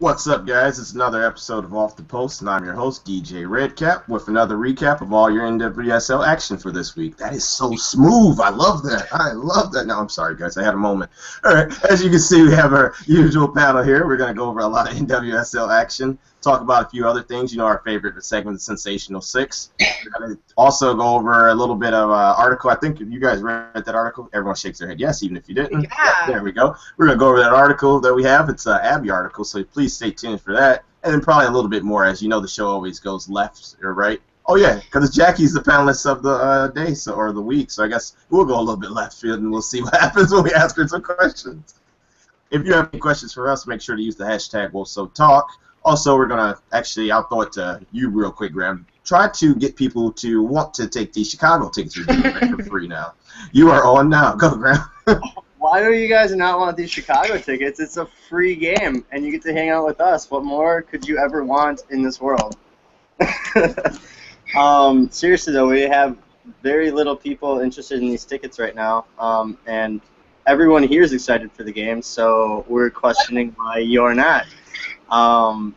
What's up, guys? It's another episode of Off the Post, and I'm your host, DJ Redcap, with another recap of all your NWSL action for this week. That is so smooth. I love that. I love that. No, I'm sorry, guys. I had a moment. All right. As you can see, we have our usual panel here. We're going to go over a lot of NWSL action, talk about a few other things. You know, our favorite segment, the Sensational Six. We're going to also go over a little bit of an article. I think you guys read that article. Everyone shakes their head yes, even if you didn't. Yeah. There we go. We're going to go over that article that we have. It's an Abby article, so please stay tuned for that. And then probably a little bit more, as you know, the show always goes left or right. Oh, yeah, because Jackie's the panelist of the day or the week, so I guess we'll go a little bit left field, and we'll see what happens when we ask her some questions. If you have any questions for us, make sure to use the hashtag WolfSoTalk. Also, we're going to actually, I'll throw it to you real quick, Graham. Try to get people to want to take the Chicago tickets we're giving away for free now. You are on now. Go, Graham. Why do you guys not want these Chicago tickets? It's a free game, and you get to hang out with us. What more could you ever want in this world? Seriously, though, we have very little people interested in these tickets right now, and everyone here is excited for the game, so we're questioning why you're not.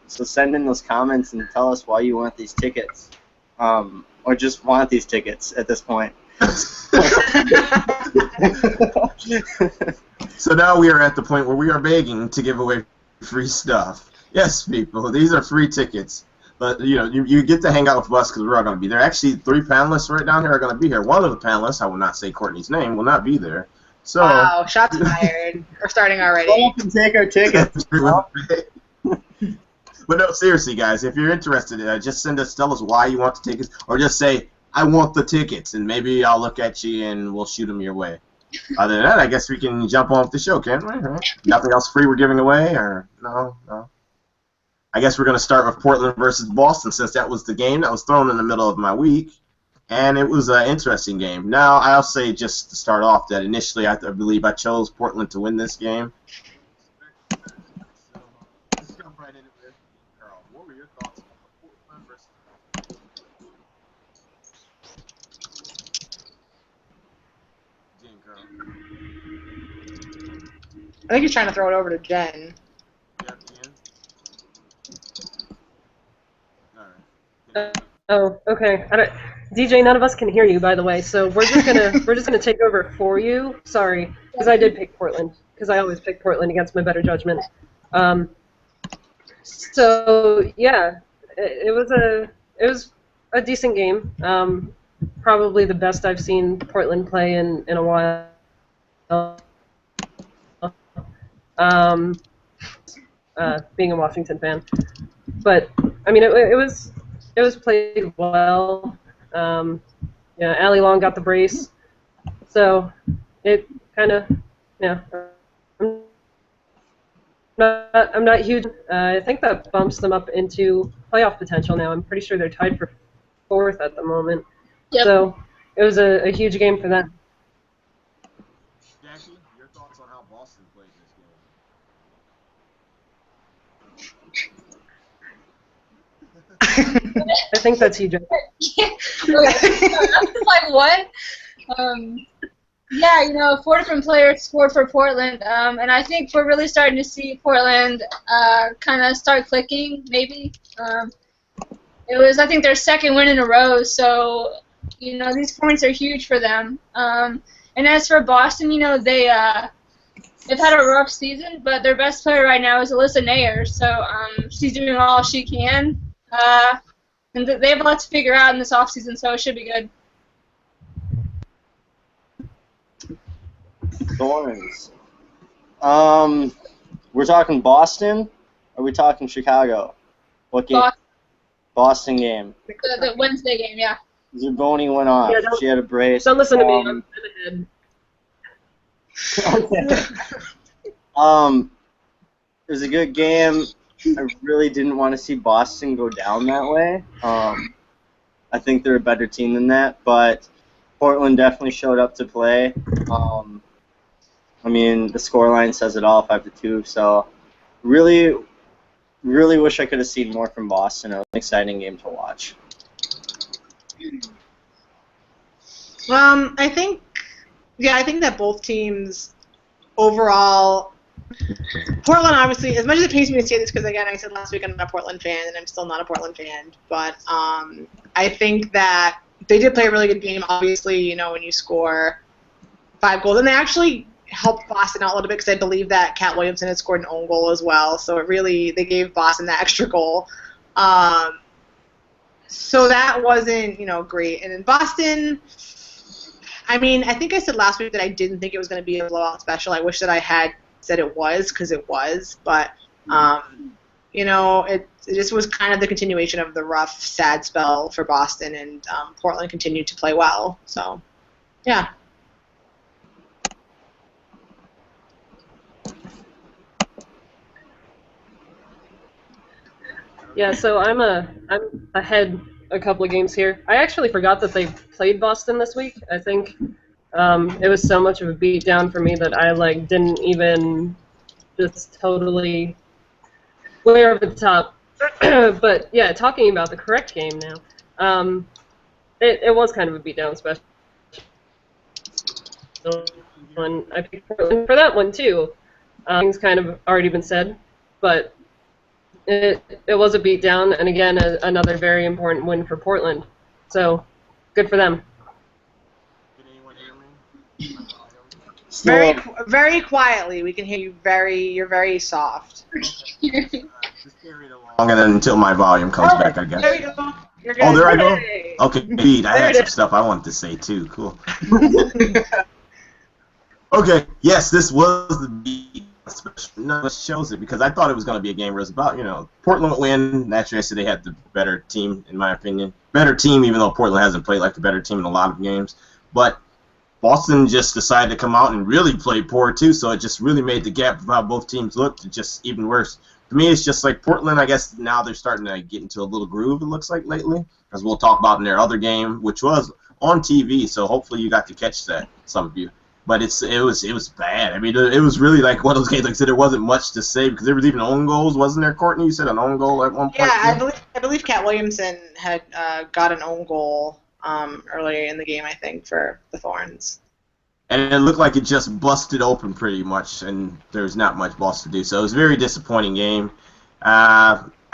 So send in those comments and tell us why you want these tickets, or just want these tickets at this point. So now we are at the point where we are begging to give away free stuff. Yes, people, these are free tickets. But, you know, you get to hang out with us because we're all going to be there. Actually, 3 panelists right down here are going to be here. One of the panelists, I will not say Courtney's name, will not be there. So, wow, shots fired. We're starting already. Someone can take our tickets. But no, seriously, guys, if you're interested, just tell us why you want the tickets, or just say, I want the tickets, and maybe I'll look at you and we'll shoot them your way. Other than that, I guess we can jump on with the show, can't we? Nothing else free we're giving away, or no? I guess we're going to start with Portland versus Boston, since that was the game that was thrown in the middle of my week, and it was an interesting game. Now, I'll say just to start off that initially I believe I chose Portland to win this game. Let's jump right into it. Carl, what were your thoughts on Portland versus I think he's trying to throw it over to Jen. Oh, okay. DJ, none of us can hear you, by the way. So we're just gonna take over for you. Sorry, because I did pick Portland. Because I always pick Portland against my better judgment. So yeah, it was a decent game. Probably the best I've seen Portland play in a while. Being a Washington fan, but I mean it was played well. Yeah, Allie Long got the brace, so it kind of I'm not huge. I think that bumps them up into playoff potential now. I'm pretty sure they're tied for 4th at the moment. Yep. So it was a huge game for them. Jackie, your thoughts on how Boston played this game? I think that's you, Jackie. I was like, what? Yeah, 4 different players scored for Portland, and I think we're really starting to see Portland kind of start clicking, maybe. It was, I think, their 2nd win in a row, so, these points are huge for them. And as for Boston, they've had a rough season, but their best player right now is Alyssa Nair, so she's doing all she can. And they have a lot to figure out in this offseason, so it should be good. Thorns. We're talking Boston, or are we talking Chicago? What game? Boston game. The Wednesday game, yeah. Zuboni went off. Yeah, she had a brace. Don't listen to me. I'm ahead. Okay. It was a good game. I really didn't want to see Boston go down that way. I think they're a better team than that, but Portland definitely showed up to play. I mean, the scoreline says it all, 5-2. So, really wish I could have seen more from Boston. It was an exciting game to watch. I think that both teams overall Portland, obviously, as much as it pains me to say this, because again, I said last week I'm not a Portland fan, and I'm still not a Portland fan, but I think that they did play a really good game. Obviously, you know, when you score 5 goals, and they actually helped Boston out a little bit because I believe that Cat Williamson had scored an own goal as well, so they gave Boston that extra goal. So that wasn't, you know, great. And in Boston, I mean, I think I said last week that I didn't think it was going to be a blowout special. I wish that I had said it was, because it was, but you know, it just was kind of the continuation of the rough, sad spell for Boston, and Portland continued to play well. So, yeah. Yeah, so I'm ahead a couple of games here. I actually forgot that they played Boston this week. I think it was so much of a beatdown for me that I didn't even just totally way over the top. But yeah, talking about the correct game now, it was kind of a beatdown, especially. And I picked Portland for that one too. Things kind of already been said, but it was a beatdown, and again, another very important win for Portland. So, good for them. Can anyone hear me? Very, very quietly. We can hear you. You're very soft. Just carry it along, and then until my volume comes back, I guess. There you go. You're good. Oh, there I go. Hey. Okay, indeed. I had some stuff I wanted to say too. Cool. Okay. Yes, this was the beat. No, it shows it because I thought it was going to be a game where it was about, you know, Portland would win. Naturally, I said they had the better team, in my opinion. Better team, even though Portland hasn't played like the better team in a lot of games. But Boston just decided to come out and really play poor, too, so it just really made the gap of how both teams looked just even worse. To me, it's just like Portland, I guess now they're starting to get into a little groove, it looks like, lately, as we'll talk about in their other game, which was on TV, so hopefully you got to catch that, some of you. But it was bad. I mean, it was really like one of those games. Like I said, there wasn't much to say because there was even own goals, wasn't there, Courtney? You said an own goal at one point. Yeah, I believe Cat Williamson had got an own goal earlier in the game, I think, for the Thorns. And it looked like it just busted open pretty much, and there's not much else to do. So it was a very disappointing game.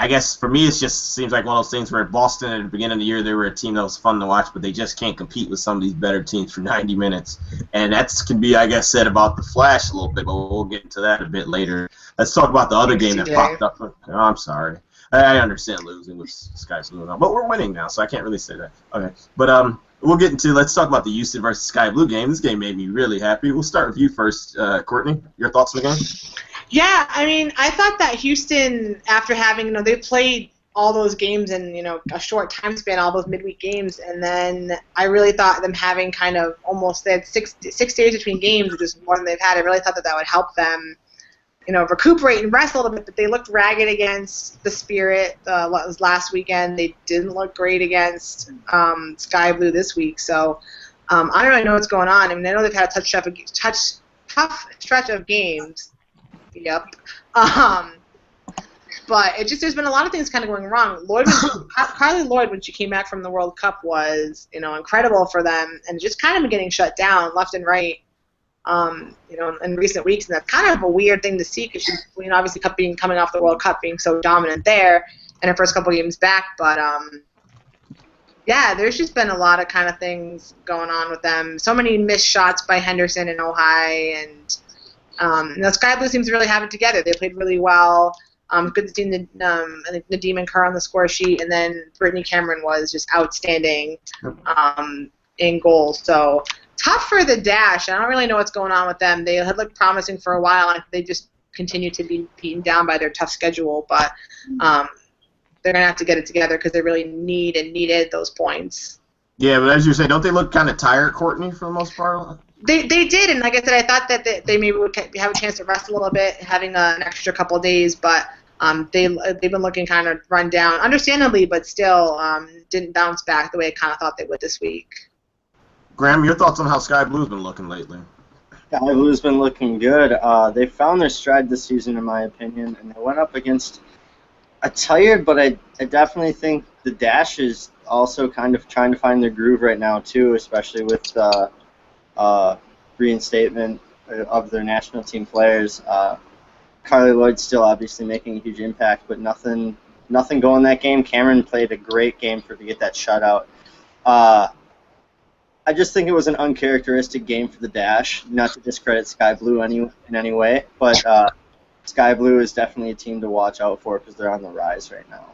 I guess for me, it just seems like one of those things where Boston at the beginning of the year, they were a team that was fun to watch, but they just can't compete with some of these better teams for 90 minutes. And that can be, I guess, said about the Flash a little bit, but we'll get into that a bit later. Let's talk about the other game that popped up. Oh, I'm sorry. I understand losing with Sky Blue and all, but we're winning now, so I can't really say that. Okay, but we'll get into. Let's talk about the Houston versus Sky Blue game. This game made me really happy. We'll start with you first, Courtney. Your thoughts on the game? Yeah, I mean, I thought that Houston, after having, you know, they played all those games in, you know, a short time span, all those midweek games, and then I really thought them having kind of almost, they had six days between games, which is more than they've had. I really thought that would help them, you know, recuperate and rest a little bit, but they looked ragged against the Spirit last weekend. They didn't look great against Sky Blue this week, so I don't really know what's going on. I mean, I know they've had a tough stretch of games. Yep. But there's been a lot of things kind of going wrong. Carly Lloyd, when she came back from the World Cup, was, you know, incredible for them, and just kind of been getting shut down left and right, you know, in recent weeks, and that's kind of a weird thing to see because she's, you know, obviously coming off the World Cup, being so dominant there in her first couple games back, but yeah, there's just been a lot of kind of things going on with them. So many missed shots by Henderson and Ojai, and you know, Sky Blue seems to really have it together. They played really well. Good to see I think Nadim and Kerr on the score sheet, and then Brittany Cameron was just outstanding in goal. So tough for the Dash. I don't really know what's going on with them. They had looked promising for a while, and they just continue to be beaten down by their tough schedule. But they're going to have to get it together because they really needed those points. Yeah, but as you say, don't they look kind of tired, Courtney, for the most part? They did, and like I said, I thought that they maybe would have a chance to rest a little bit, having an extra couple of days, but they've been looking kind of run down, understandably, but still didn't bounce back the way I kind of thought they would this week. Graham, your thoughts on how Sky Blue's been looking lately? Sky Blue's been looking good. They found their stride this season, in my opinion, and they went up against a tired, but I definitely think the Dash is also kind of trying to find their groove right now, too, especially with reinstatement of their national team players. Carly Lloyd's still obviously making a huge impact, but nothing going that game. Cameron played a great game to get that shutout. I just think it was an uncharacteristic game for the Dash. Not to discredit Sky Blue in any way, but Sky Blue is definitely a team to watch out for because they're on the rise right now.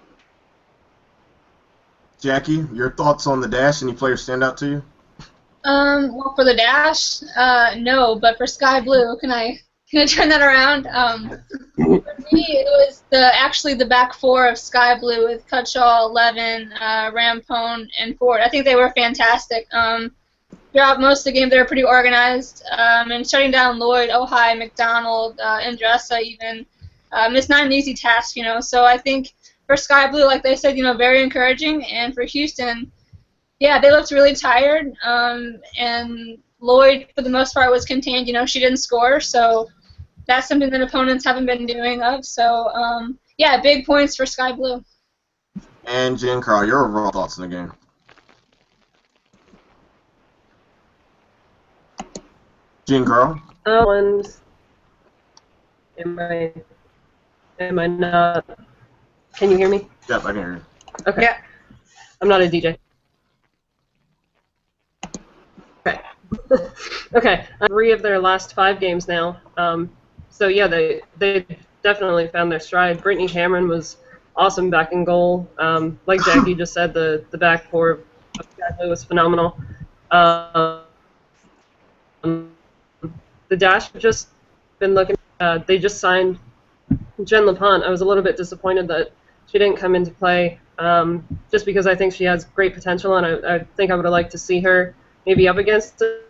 Jackie, your thoughts on the Dash? Any players stand out to you? Well, for the Dash, no, but for Sky Blue, can I turn that around? For me, it was actually the back four of Sky Blue with Cutshaw, Levin, Rampone, and Ford. I think they were fantastic. Throughout most of the game, they were pretty organized, and shutting down Lloyd, Ojai, McDonald, Andressa even. It's not an easy task, So I think for Sky Blue, like they said, very encouraging, and for Houston, yeah, they looked really tired, and Lloyd, for the most part, was contained. She didn't score, so that's something that opponents haven't been doing of. So, yeah, big points for Sky Blue. And Jen Carl, your overall thoughts on the game? Jen Carl? And am I not? Can you hear me? Yep, I can hear you. Okay. Yeah. I'm not a DJ. Okay. Okay. 3 of their last 5 games now. So yeah, they definitely found their stride. Brittany Cameron was awesome back in goal. Like Jackie just said, the back four of Sky was phenomenal. The Dash have just been looking. They just signed Jen LaPont. I was a little bit disappointed that she didn't come into play, just because I think she has great potential, and I think I would have liked to see her maybe up against the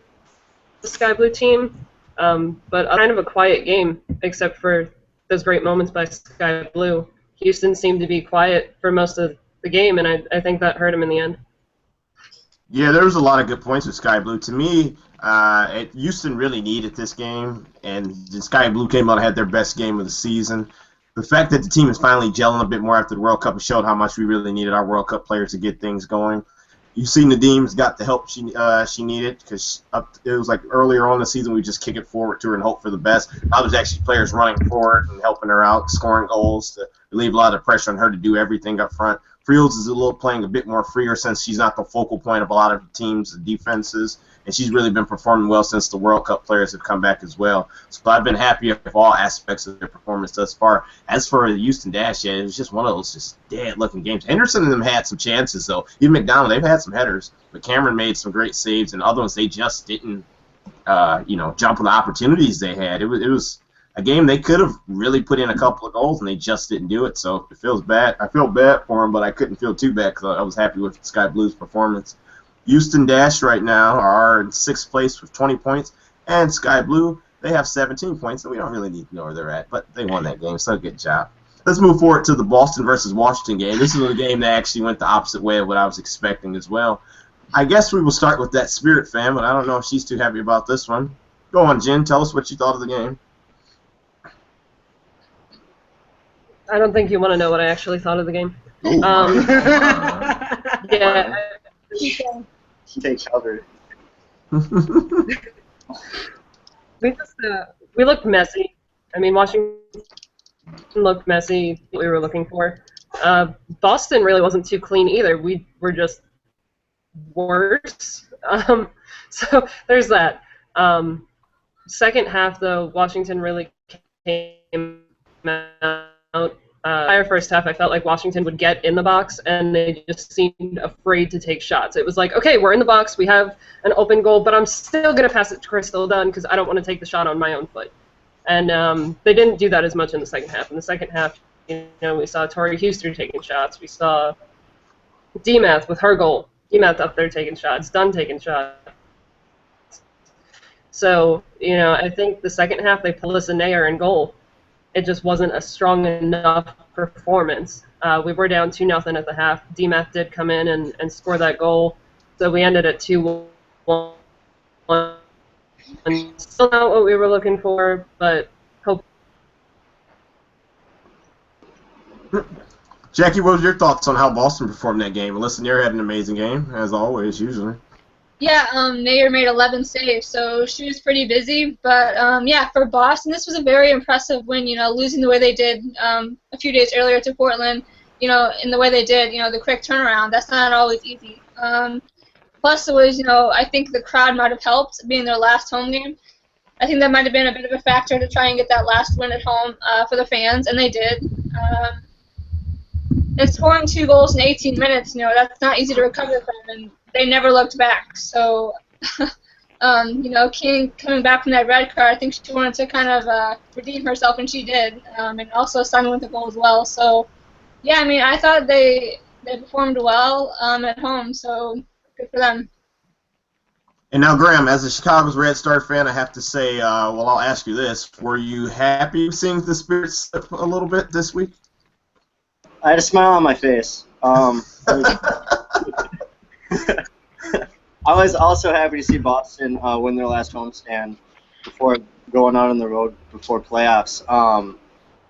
Sky Blue team. But kind of a quiet game, except for those great moments by Sky Blue. Houston seemed to be quiet for most of the game, and I think that hurt them in the end. Yeah, there was a lot of good points with Sky Blue. To me, Houston really needed this game, and the Sky Blue came out and had their best game of the season. The fact that the team is finally gelling a bit more after the World Cup showed how much we really needed our World Cup players to get things going. You see Nadim's got the help she needed, because it was like earlier on in the season we just kick it forward to her and hope for the best. Now there's actually players running forward and helping her out, scoring goals to relieve a lot of pressure on her to do everything up front. Fields is playing a bit more freer since she's not the focal point of a lot of teams' defenses, and she's really been performing well since the World Cup players have come back as well. So I've been happy with all aspects of their performance thus far. As for the Houston Dash, yeah, it was just one of those just dead-looking games. Henderson and them had some chances, though. Even McDonald, they've had some headers, but Cameron made some great saves, and other ones they just didn't, jump on the opportunities they had. It was a game they could have really put in a couple of goals, and they just didn't do it. So it feels bad. I feel bad for them, but I couldn't feel too bad because I was happy with Sky Blue's performance. Houston Dash right now are in 6th place with 20 points, and Sky Blue, they have 17 points, so we don't really need to know where they're at, but they won that game, so good job. Let's move forward to the Boston versus Washington game. This is a game that actually went the opposite way of what I was expecting as well. I guess we will start with that Spirit fan, but I don't know if she's too happy about this one. Go on, Jen. Tell us what you thought of the game. I don't think you want to know what I actually thought of the game. Yeah. Take cover. We looked messy. I mean, Washington looked messy. What we were looking for. Boston really wasn't too clean either. We were just worse. So there's that. Second half, though, Washington really came out. Entire first half, I felt like Washington would get in the box, and they just seemed afraid to take shots. It was like, okay, we're in the box, we have an open goal, but I'm still going to pass it to Crystal Dunn because I don't want to take the shot on my own foot. And they didn't do that as much in the second half. In the second half, we saw Tori Huster taking shots. We saw DMath with her goal. DMath up there taking shots. Dunn taking shots. So, I think the second half they pulled us a nair in goal. It just wasn't a strong enough performance. We were down 2-0 at the half. DMath did come in and score that goal, so we ended at 2-1. Still not what we were looking for, but hope. Jackie, what was your thoughts on how Boston performed that game? Listen, you had an amazing game, as always, usually. Yeah, Nair made 11 saves, so she was pretty busy. But yeah, for Boston, this was a very impressive win. Losing the way they did a few days earlier to Portland. In the way they did. The quick turnaround. That's not always easy. Plus, it was, I think the crowd might have helped being their last home game. I think that might have been a bit of a factor to try and get that last win at home for the fans, and they did. And scoring 2 goals in 18 minutes, that's not easy to recover from, and they never looked back. So, King coming back from that red card, I think she wanted to kind of redeem herself, and she did, and also Simon with the goal as well. So, yeah, I mean, I thought they performed well at home, so good for them. And now, Graham, as a Chicago's Red Star fan, I have to say, well, I'll ask you this. Were you happy seeing the Spirit slip a little bit this week? I had a smile on my face. I was also happy to see Boston win their last homestand before going out on the road before playoffs.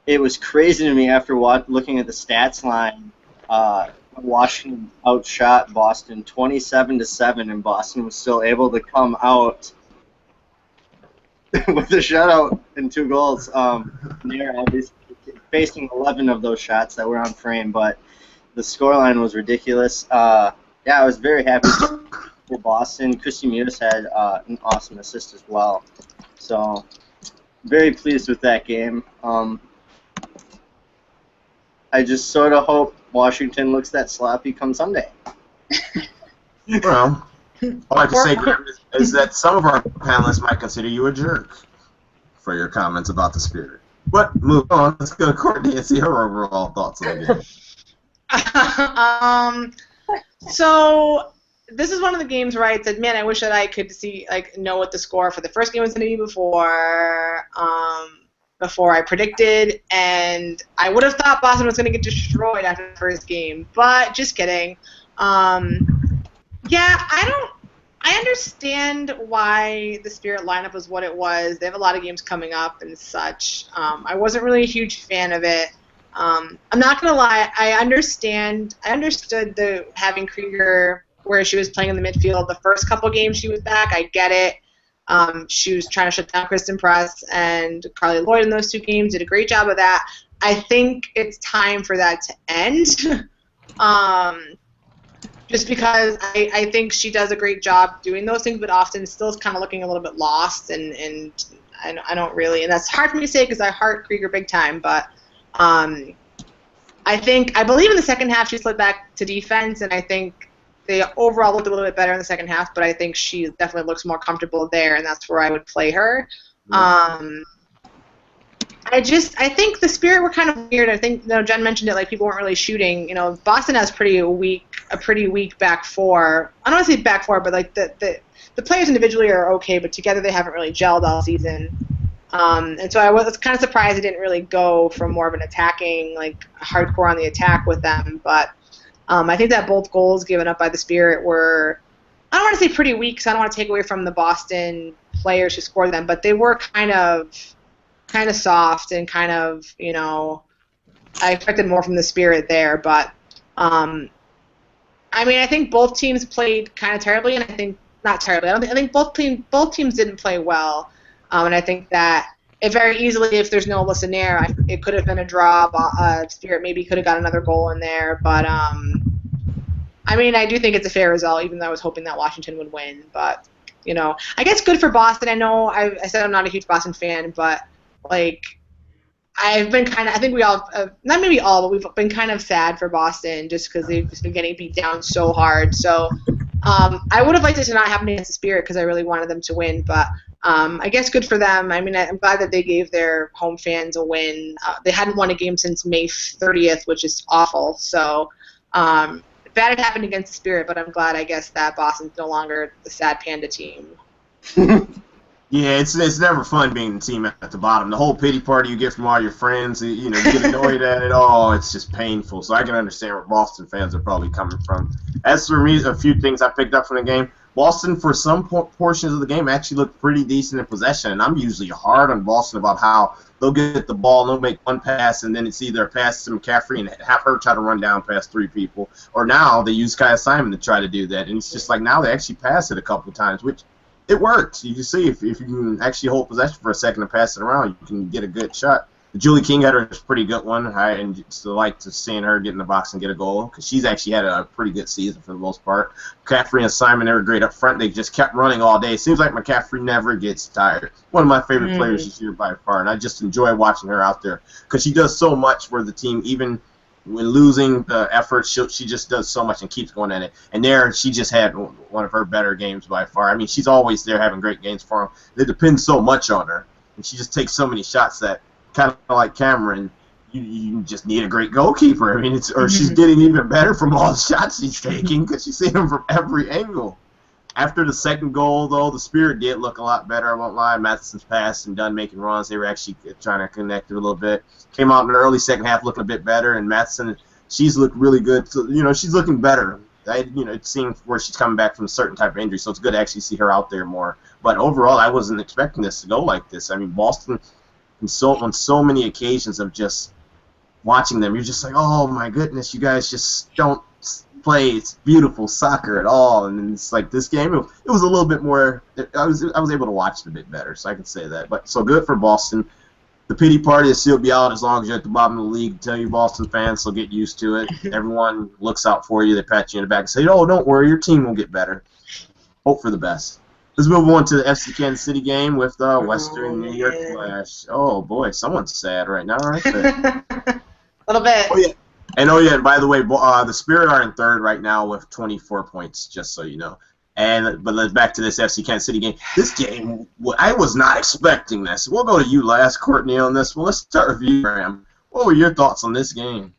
It was crazy to me after looking at the stats line. Washington outshot Boston 27-7, and Boston was still able to come out with a shutout and 2 goals. Near obviously facing 11 of those shots that were on frame, but the scoreline was ridiculous. Yeah, I was very happy for Boston. Christy Mewis had an awesome assist as well. So, very pleased with that game. I just sort of hope Washington looks that sloppy come Sunday. Well, all I have to say, Graham, is that some of our panelists might consider you a jerk for your comments about the Spirit. But move on. Let's go to Courtney and see her overall thoughts on the game. So this is one of the games where I said, man, I wish that I could know what the score for the first game was going to be before I predicted, and I would have thought Boston was going to get destroyed after the first game, but just kidding. Yeah, I understand why the Spirit lineup was what it was. They have a lot of games coming up and such. I wasn't really a huge fan of it. I'm not gonna lie. I understood the having Krieger where she was playing in the midfield the first couple games she was back. I get it. She was trying to shut down Kristen Press and Carly Lloyd in those 2 games. Did a great job of that. I think it's time for that to end. Just because I think she does a great job doing those things, but often still is kind of looking a little bit lost, and I don't really, and that's hard for me to say because I heart Krieger big time, but I believe in the second half she slid back to defense, and I think they overall looked a little bit better in the second half, but I think she definitely looks more comfortable there, and that's where I would play her. I think the Spirit were kind of weird. I think Jen mentioned it, people weren't really shooting. Boston has a pretty weak back four. I don't want to say back four, but the players individually are okay, but together they haven't really gelled all season. And so I was kind of surprised it didn't really go from more of an attacking, hardcore on the attack with them. But I think that both goals given up by the Spirit were, I don't want to say pretty weak, because I don't want to take away from the Boston players who scored them, but they were kind of soft and kind of, I expected more from the Spirit there. But, I think both teams played kind of terribly, and I think, not terribly, I think both teams didn't play well. And I think that very easily, if there's no Alyssa Nair, it could have been a draw. Spirit maybe could have got another goal in there. But, I do think it's a fair result, even though I was hoping that Washington would win. But, I guess good for Boston. I know I said I'm not a huge Boston fan, but, I've been I think we all, not maybe all, but we've been kind of sad for Boston just because they've just been getting beat down so hard. So I would have liked it to not happen against the Spirit because I really wanted them to win. But I guess good for them. I'm glad that they gave their home fans a win. They hadn't won a game since May 30th, which is awful. So bad it happened against the Spirit, but I'm glad, I guess, that Boston's no longer the sad panda team. Yeah, it's never fun being the team at the bottom. The whole pity party you get from all your friends, you get annoyed at it all. It's just painful. So I can understand where Boston fans are probably coming from. As for me, a few things I picked up from the game. Boston, for some portions of the game, actually looked pretty decent in possession. And I'm usually hard on Boston about how they'll get the ball, and they'll make one pass, and then it's either a pass to McCaffrey and have her try to run down past 3 people, or now they use Kaya Simon to try to do that. And it's just like now they actually pass it a couple of times, which it works. You can see if you can actually hold possession for a second and pass it around, you can get a good shot. Julie King had a pretty good one. I still like to seeing her get in the box and get a goal because she's actually had a pretty good season for the most part. McCaffrey and Simon, they were great up front. They just kept running all day. It seems like McCaffrey never gets tired. One of my favorite players this year by far, and I just enjoy watching her out there because she does so much for the team. Even when losing the effort, she just does so much and keeps going at it. And there, she just had one of her better games by far. I mean, she's always there having great games for them. They depend so much on her, and she just takes so many shots that, kind of like Cameron, you just need a great goalkeeper. I mean, she's getting even better from all the shots she's taking because she's seeing them from every angle. After the second goal, though, the Spirit did look a lot better. I won't lie. Matheson's pass and done making runs. They were actually trying to connect it a little bit. Came out in the early second half looking a bit better, and Matheson, she's looked really good. So, she's looking better. It seems where she's coming back from a certain type of injury, so it's good to actually see her out there more. But overall, I wasn't expecting this to go like this. I mean, Boston, on so many occasions of just watching them, you're just like, oh my goodness, you guys just don't play beautiful soccer at all. And it's like this game, it was a little bit more. I was able to watch it a bit better, so I can say that. But so good for Boston. The pity party is still be out as long as you're at the bottom of the league. Tell you Boston fans, so get used to it. Everyone looks out for you. They pat you in the back and say, oh, don't worry, your team will get better. Hope for the best. Let's move on to the FC Kansas City game with the Western New York Flash. Oh, boy, someone's sad right now, right there. A little bit. Oh, yeah. And by the way, the Spirit are in third right now with 24 points, just so you know. But let's back to this FC Kansas City game. This game, I was not expecting this. We'll go to you last, Courtney, on this one. Let's start with you, Graham. What were your thoughts on this game?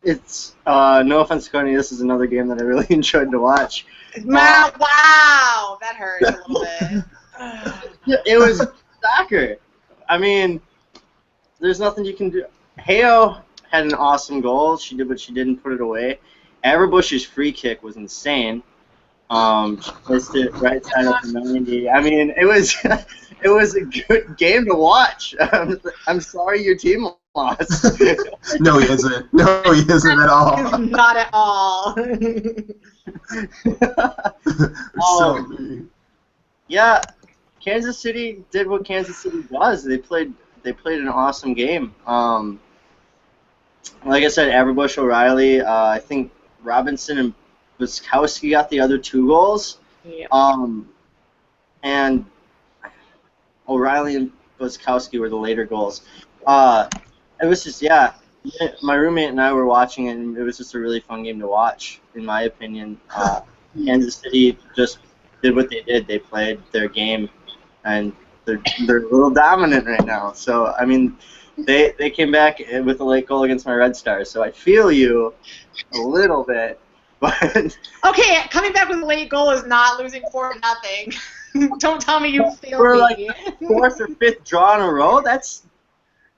It's no offense, Courtney. This is another game that I really enjoyed to watch. Wow, that hurt a little bit. It was soccer. I mean, there's nothing you can do. Heo had an awesome goal. She did what she did and put it away. Averbush's free kick was insane. She placed it right side up the 90. I mean, it was a good game to watch. I'm sorry your team lost. No, he isn't. No, he isn't at all. Not at all. Yeah, Kansas City did what Kansas City does. They played an awesome game. Like I said, Averbush, O'Reilly, I think Robinson and Wiskowski got the other 2 goals. Yeah. And O'Reilly and Wiskowski were the later goals. It was just, my roommate and I were watching it, and it was just a really fun game to watch, in my opinion. Kansas City just did what they did. They played their game, and they're a little dominant right now. So, I mean, they came back with a late goal against my Red Stars, so I feel you a little bit. But okay, coming back with a late goal is not losing 4-0. Don't tell me you feel for me. like 4th or 5th draw in a row.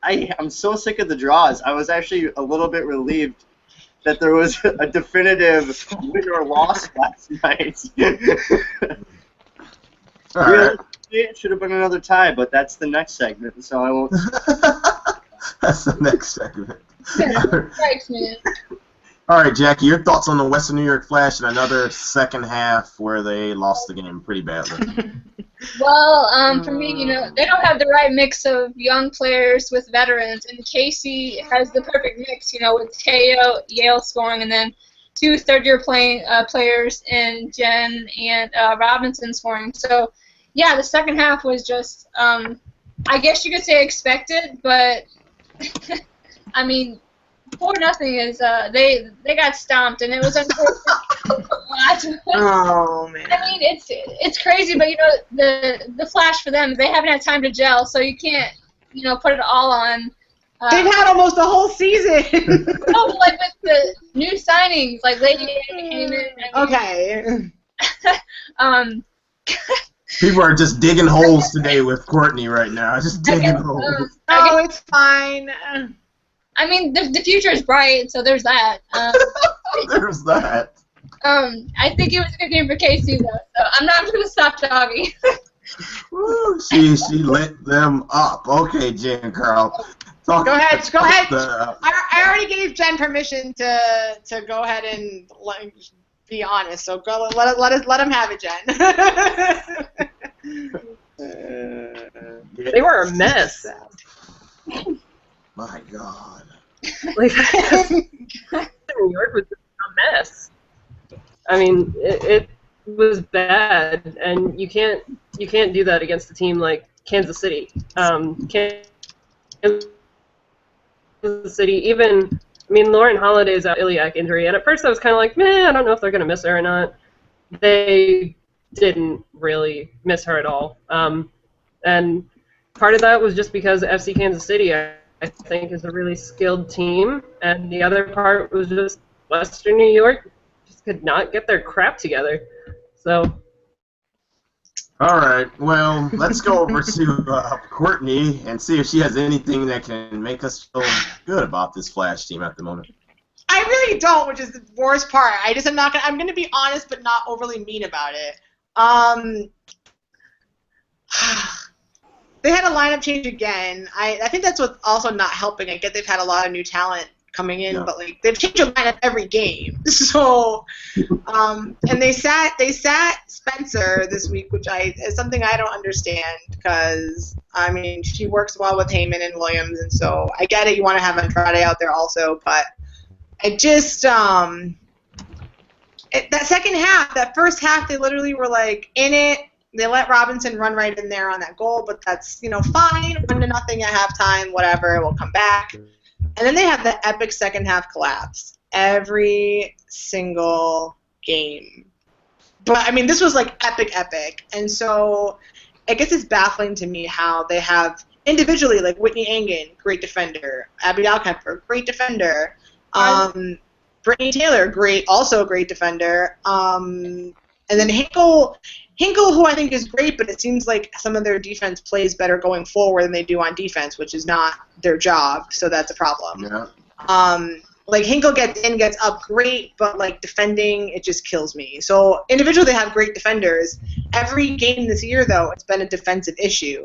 I'm so sick of the draws. I was actually a little bit relieved that there was a definitive win or loss last night. Really, it should have been another tie, but that's the next segment, so I won't. That's the next segment. Thanks, man. All right, Jackie, your thoughts on the Western New York Flash and another second half where they lost the game pretty badly? Well, for me, they don't have the right mix of young players with veterans, and Casey has the perfect mix, with Teo, Yale scoring, and then 2 third-year players in Jen and Robinson scoring. So, yeah, the second half was just, I guess you could say expected, but, I mean, 4-0 is they got stomped, and it was unfortunate. Oh man. I mean, it's crazy, but the Flash for them, they haven't had time to gel, so you can't put it all on. They've had almost a whole season. No, but like with the new signings, like Lady Anna came in. Okay. People are just digging holes today with Courtney right now. Just digging holes. Oh, it's fine. I mean, the future is bright, so there's that. There's that. I think it was a good game for KC though, so I'm not going to stop talking. Woo, she lit them up. Okay, Jen Carl. Go ahead. The, I already gave Jen permission to go ahead and be honest. So go let him have it, Jen. They were a mess. my God. Like, New York was a mess. I mean, it was bad, and you can't do that against a team like Kansas City. Kansas City, even, I mean, Lauren Holiday's out iliac injury, and at first I was kind of like, man, I don't know if they're going to miss her or not. They didn't really miss her at all. And part of that was just because FC Kansas City, I think, is a really skilled team, and the other part was just Western New York just could not get their crap together. So. All right, well, let's go over to Courtney and see if she has anything that can make us feel good about this Flash team at the moment. I really don't, which is the worst part. I'm gonna be honest, but not overly mean about it. They had a lineup change again. I think that's what's also not helping. I get they've had a lot of new talent coming in, but like they've changed a lineup every game. So, and they sat Spencer this week, which is something I don't understand because I mean she works well with Heyman and Williams, and so I get it. You want to have Andrade out there also, but I just that second half, that first half, they literally were like in it. They let Robinson run right in there on that goal, but that's, fine. 1-0 at halftime, whatever, we'll come back. And then they have the epic second half collapse every single game. But, I mean, this was like epic. And so I guess it's baffling to me how they have individually, like Whitney Engen, great defender. Abby Dalkemper, great defender. Brittany Taylor, also a great defender. And then Hinkle, who I think is great, but it seems like some of their defense plays better going forward than they do on defense, which is not their job, so that's a problem. Yeah. Like Hinkle gets up great, but like defending, it just kills me. So individually they have great defenders. Every game this year, though, it's been a defensive issue.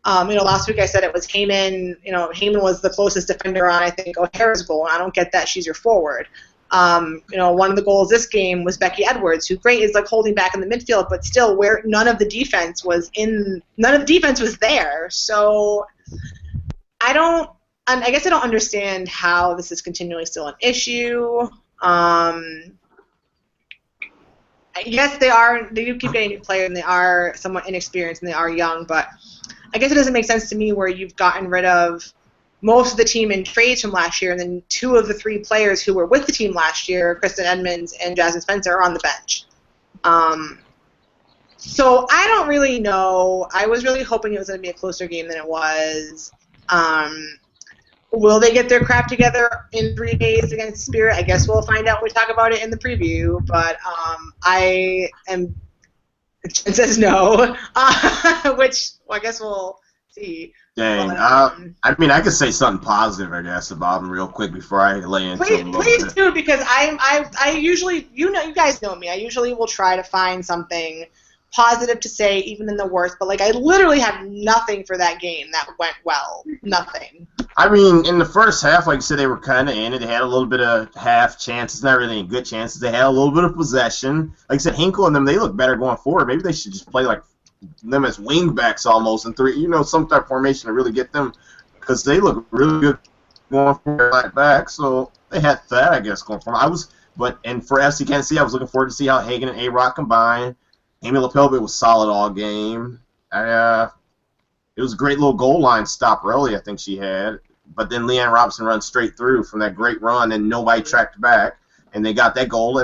Last week I said it was Heyman. Heyman was the closest defender on, I think, O'Hara's goal, and I don't get that. She's your forward. One of the goals this game was Becky Edwards, who is like holding back in the midfield, but still where none of the defense was there. So I guess I don't understand how this is continually still an issue. Yes, they do keep getting new players, and they are somewhat inexperienced, and they are young, but I guess it doesn't make sense to me where you've gotten rid of most of the team in trades from last year, and then 2 of the 3 players who were with the team last year, Kristen Edmonds and Jasmine Spencer, are on the bench. So I don't really know. I was really hoping it was going to be a closer game than it was. Will they get their crap together in 3 days against Spirit? I guess we'll find out when we talk about it in the preview, but Jen says no, which I guess we'll see. Dang. I could say something positive, I guess, about them real quick before I lay into it a little please bit. do, because I usually, you guys know me, I usually will try to find something positive to say, even in the worst, but like I literally have nothing for that game that went well. Nothing. I mean, in the first half, like you said, they were kind of in it. They had a little bit of half chances, not really any good chances. They had a little bit of possession. Like I said, Hinkle and them, they look better going forward. Maybe they should just play like them as wing backs almost in 3, some type of formation to really get them, because they look really good going forward like back. So they had that, I guess, going forward. And for FC Kansas City, I was looking forward to see how Hagan and A-Rock combine. Amy LaPelbe was solid all game. It was a great little goal line stop early, I think she had. But then Leanne Robinson runs straight through from that great run, and nobody tracked back, and they got that goal.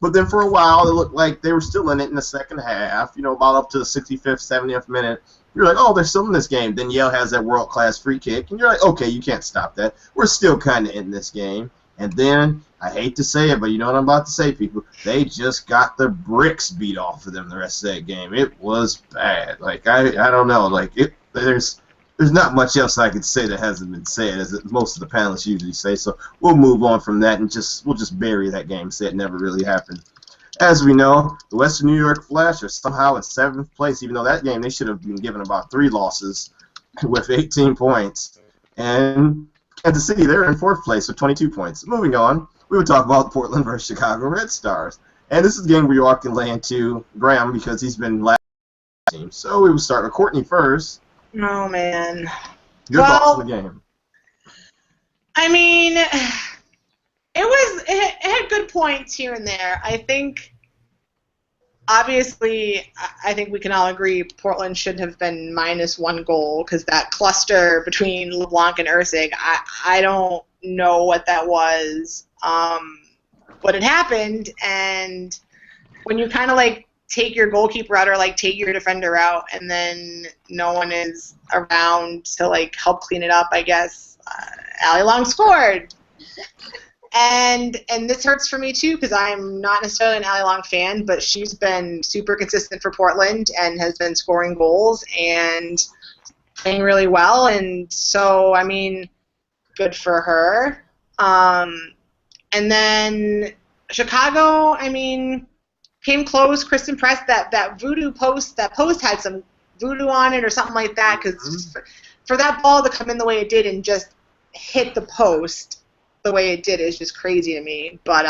But then for a while, it looked like they were still in it in the second half, about up to the 65th, 70th minute. You're like, oh, they're still in this game. Then Yale has that world-class free kick, and you're like, okay, you can't stop that. We're still kind of in this game. And then, I hate to say it, but you know what I'm about to say, people. They just got the bricks beat off of them the rest of that game. It was bad. Like, I don't know. Like, there's not much else I could say that hasn't been said, as most of the panelists usually say. So we'll move on from that, and we'll just bury that game, say it never really happened. As we know, the Western New York Flash are somehow in 7th place, even though that game they should have been given about 3 losses with 18 points. And Kansas City, they're in 4th place with 22 points. Moving on, we would talk about Portland versus Chicago Red Stars. And this is the game where you all can lay into Graham because he's been last team. So we will start with Courtney first. Oh, man. Your thoughts on the game? I mean, it had good points here and there. I think, obviously, I think we can all agree Portland should have been -1 goal because that cluster between LeBlanc and Ursig, I don't know what that was. But it happened, and when you kind of like take your goalkeeper out or like take your defender out, and then no one is around to like help clean it up, I guess Allie Long scored, and this hurts for me too because I'm not necessarily an Allie Long fan, but she's been super consistent for Portland and has been scoring goals and playing really well, and so I mean, good for her. And then Chicago, I mean, came close. Kristen Press, that voodoo post, that post had some voodoo on it or something like that, because for that ball to come in the way it did and just hit the post the way it did is just crazy to me. But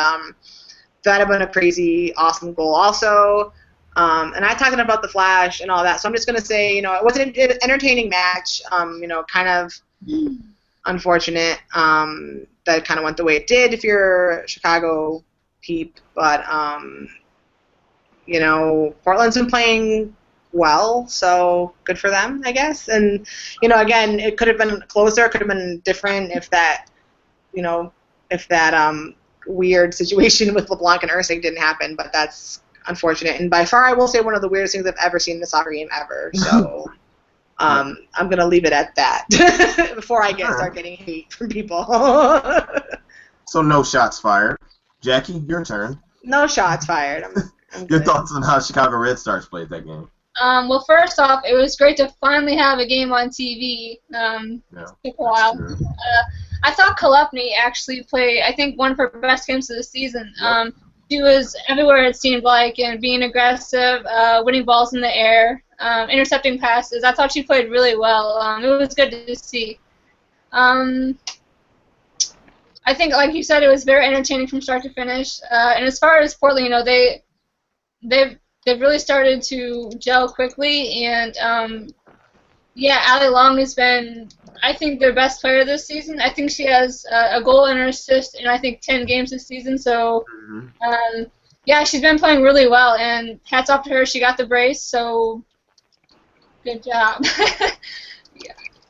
that have been a crazy, awesome goal also. And I talking about the Flash and all that, so I'm just going to say, it was an entertaining match, kind of unfortunate that kind of went the way it did if you're a Chicago peep, but Portland's been playing well, so good for them, I guess. And again, it could have been closer, it could have been different if that weird situation with LeBlanc and Ursig didn't happen, but that's unfortunate. And by far, I will say one of the weirdest things I've ever seen in a soccer game ever. So. I'm going to leave it at that before I start getting hate from people. So no shots fired. Jackie, your turn. No shots fired. I'm Your good. thoughts on how Chicago Red Stars played that game? Well, first off, it was great to finally have a game on TV. It took a while. I thought Kolupny actually played, I think, one of her best games of the season. Yep. She was everywhere, it seemed like, and being aggressive, winning balls in the air, intercepting passes. I thought she played really well. It was good to see. I think, like you said, it was very entertaining from start to finish. And as far as Portland, they've really started to gel quickly. And, Allie Long has been, I think, their best player this season. I think she has a goal and an assist in, I think, 10 games this season. So, she's been playing really well. And hats off to her. She got the brace, so good job.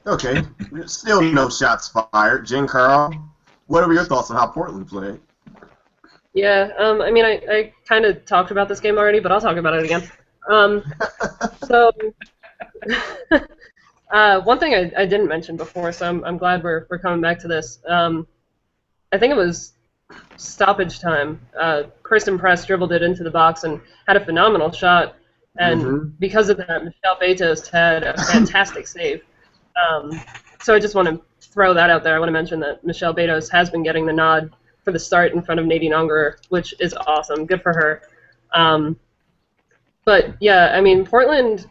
Okay. Still no shots fired. Jen Carl, what were your thoughts on how Portland played? Yeah, I mean, I kind of talked about this game already, but I'll talk about it again. So, one thing I didn't mention before, so I'm glad we're coming back to this. I think it was stoppage time. Kristen Press dribbled it into the box and had a phenomenal shot, and because of that, Michelle Betos had a fantastic save. So I just want to throw that out there. I want to mention that Michelle Betos has been getting the nod for the start in front of Nadine Ungerer, which is awesome. Good for her. But, yeah, I mean, Portland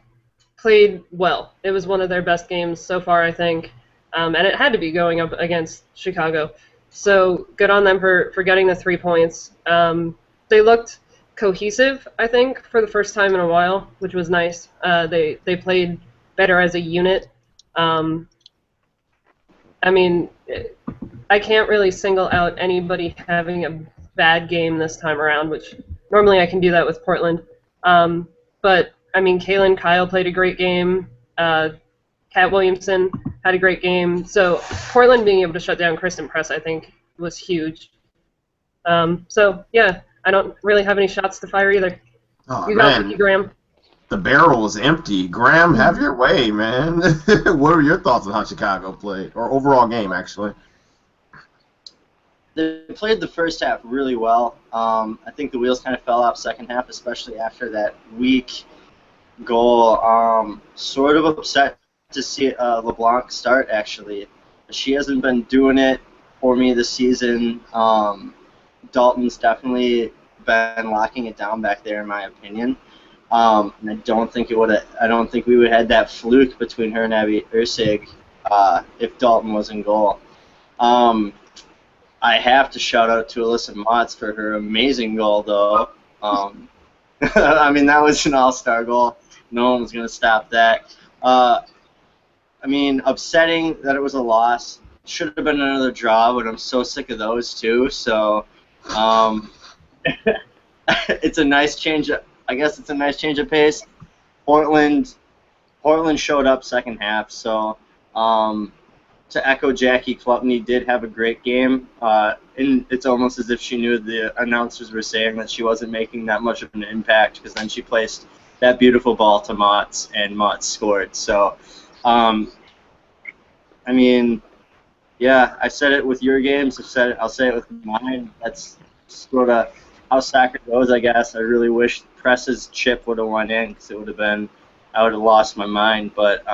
played well. It was one of their best games so far, I think, and it had to be going up against Chicago. So good on them for getting the 3 points. They looked cohesive, I think, for the first time in a while, which was nice. They played better as a unit. I mean, I can't really single out anybody having a bad game this time around, which normally I can do that with Portland. But, I mean, Kaylin Kyle played a great game. Kat Williamson had a great game. So Portland being able to shut down Kristen Press, I think, was huge. So, yeah, I don't really have any shots to fire either. Oh, you got it, Graham. The barrel was empty. Graham, have your way, man. What were your thoughts on how Chicago played, or overall game, actually? They played the first half really well. I think the wheels kind of fell off second half, especially after that weak goal. Sort of upset to see LeBlanc start, actually. She hasn't been doing it for me this season. Dalton's definitely been locking it down back there, in my opinion. And I don't think it would. I don't think we would have had that fluke between her and Abby Ursig if Dalton was in goal. I have to shout out to Alyssa Motts for her amazing goal, though. I mean, that was an all-star goal. No one was going to stop that. I mean, upsetting that it was a loss. Should have been another draw, but I'm so sick of those too. So, it's a nice change. I guess it's a nice change of pace. Portland showed up second half. So, to echo Jackie, Klubney did have a great game. And it's almost as if she knew the announcers were saying that she wasn't making that much of an impact, because then she placed that beautiful ball to Motts, and Motts scored. So, I mean, yeah, I said it with your games. I'll say it with mine. That's sort of how soccer goes, I guess. I really wish Press's chip would have went in, because it would have been, I would have lost my mind. But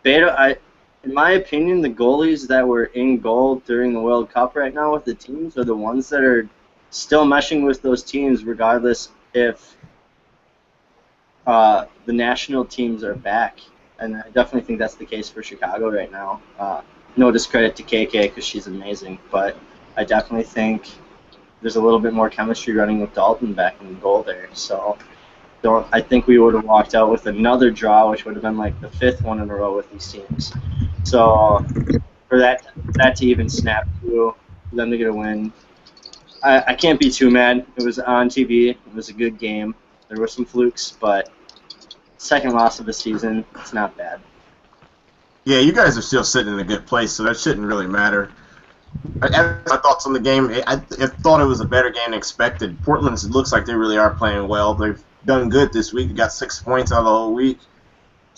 Beta, in my opinion, the goalies that were in goal during the World Cup right now with the teams are the ones that are still meshing with those teams, regardless if the national teams are back. And I definitely think that's the case for Chicago right now. No discredit to KK, because she's amazing, but I definitely think there's a little bit more chemistry running with Dalton back in goal there. So I think we would have walked out with another draw, which would have been like the 5th one in a row with these teams. So for that to even snap through, for them to get a win, I can't be too mad. It was on TV. It was a good game. There were some flukes, but second loss of the season, it's not bad. Yeah, you guys are still sitting in a good place, so that shouldn't really matter. My thoughts on the game, I thought it was a better game than expected. Portland looks like they really are playing well. They've done good this week. They got 6 points out of the whole week.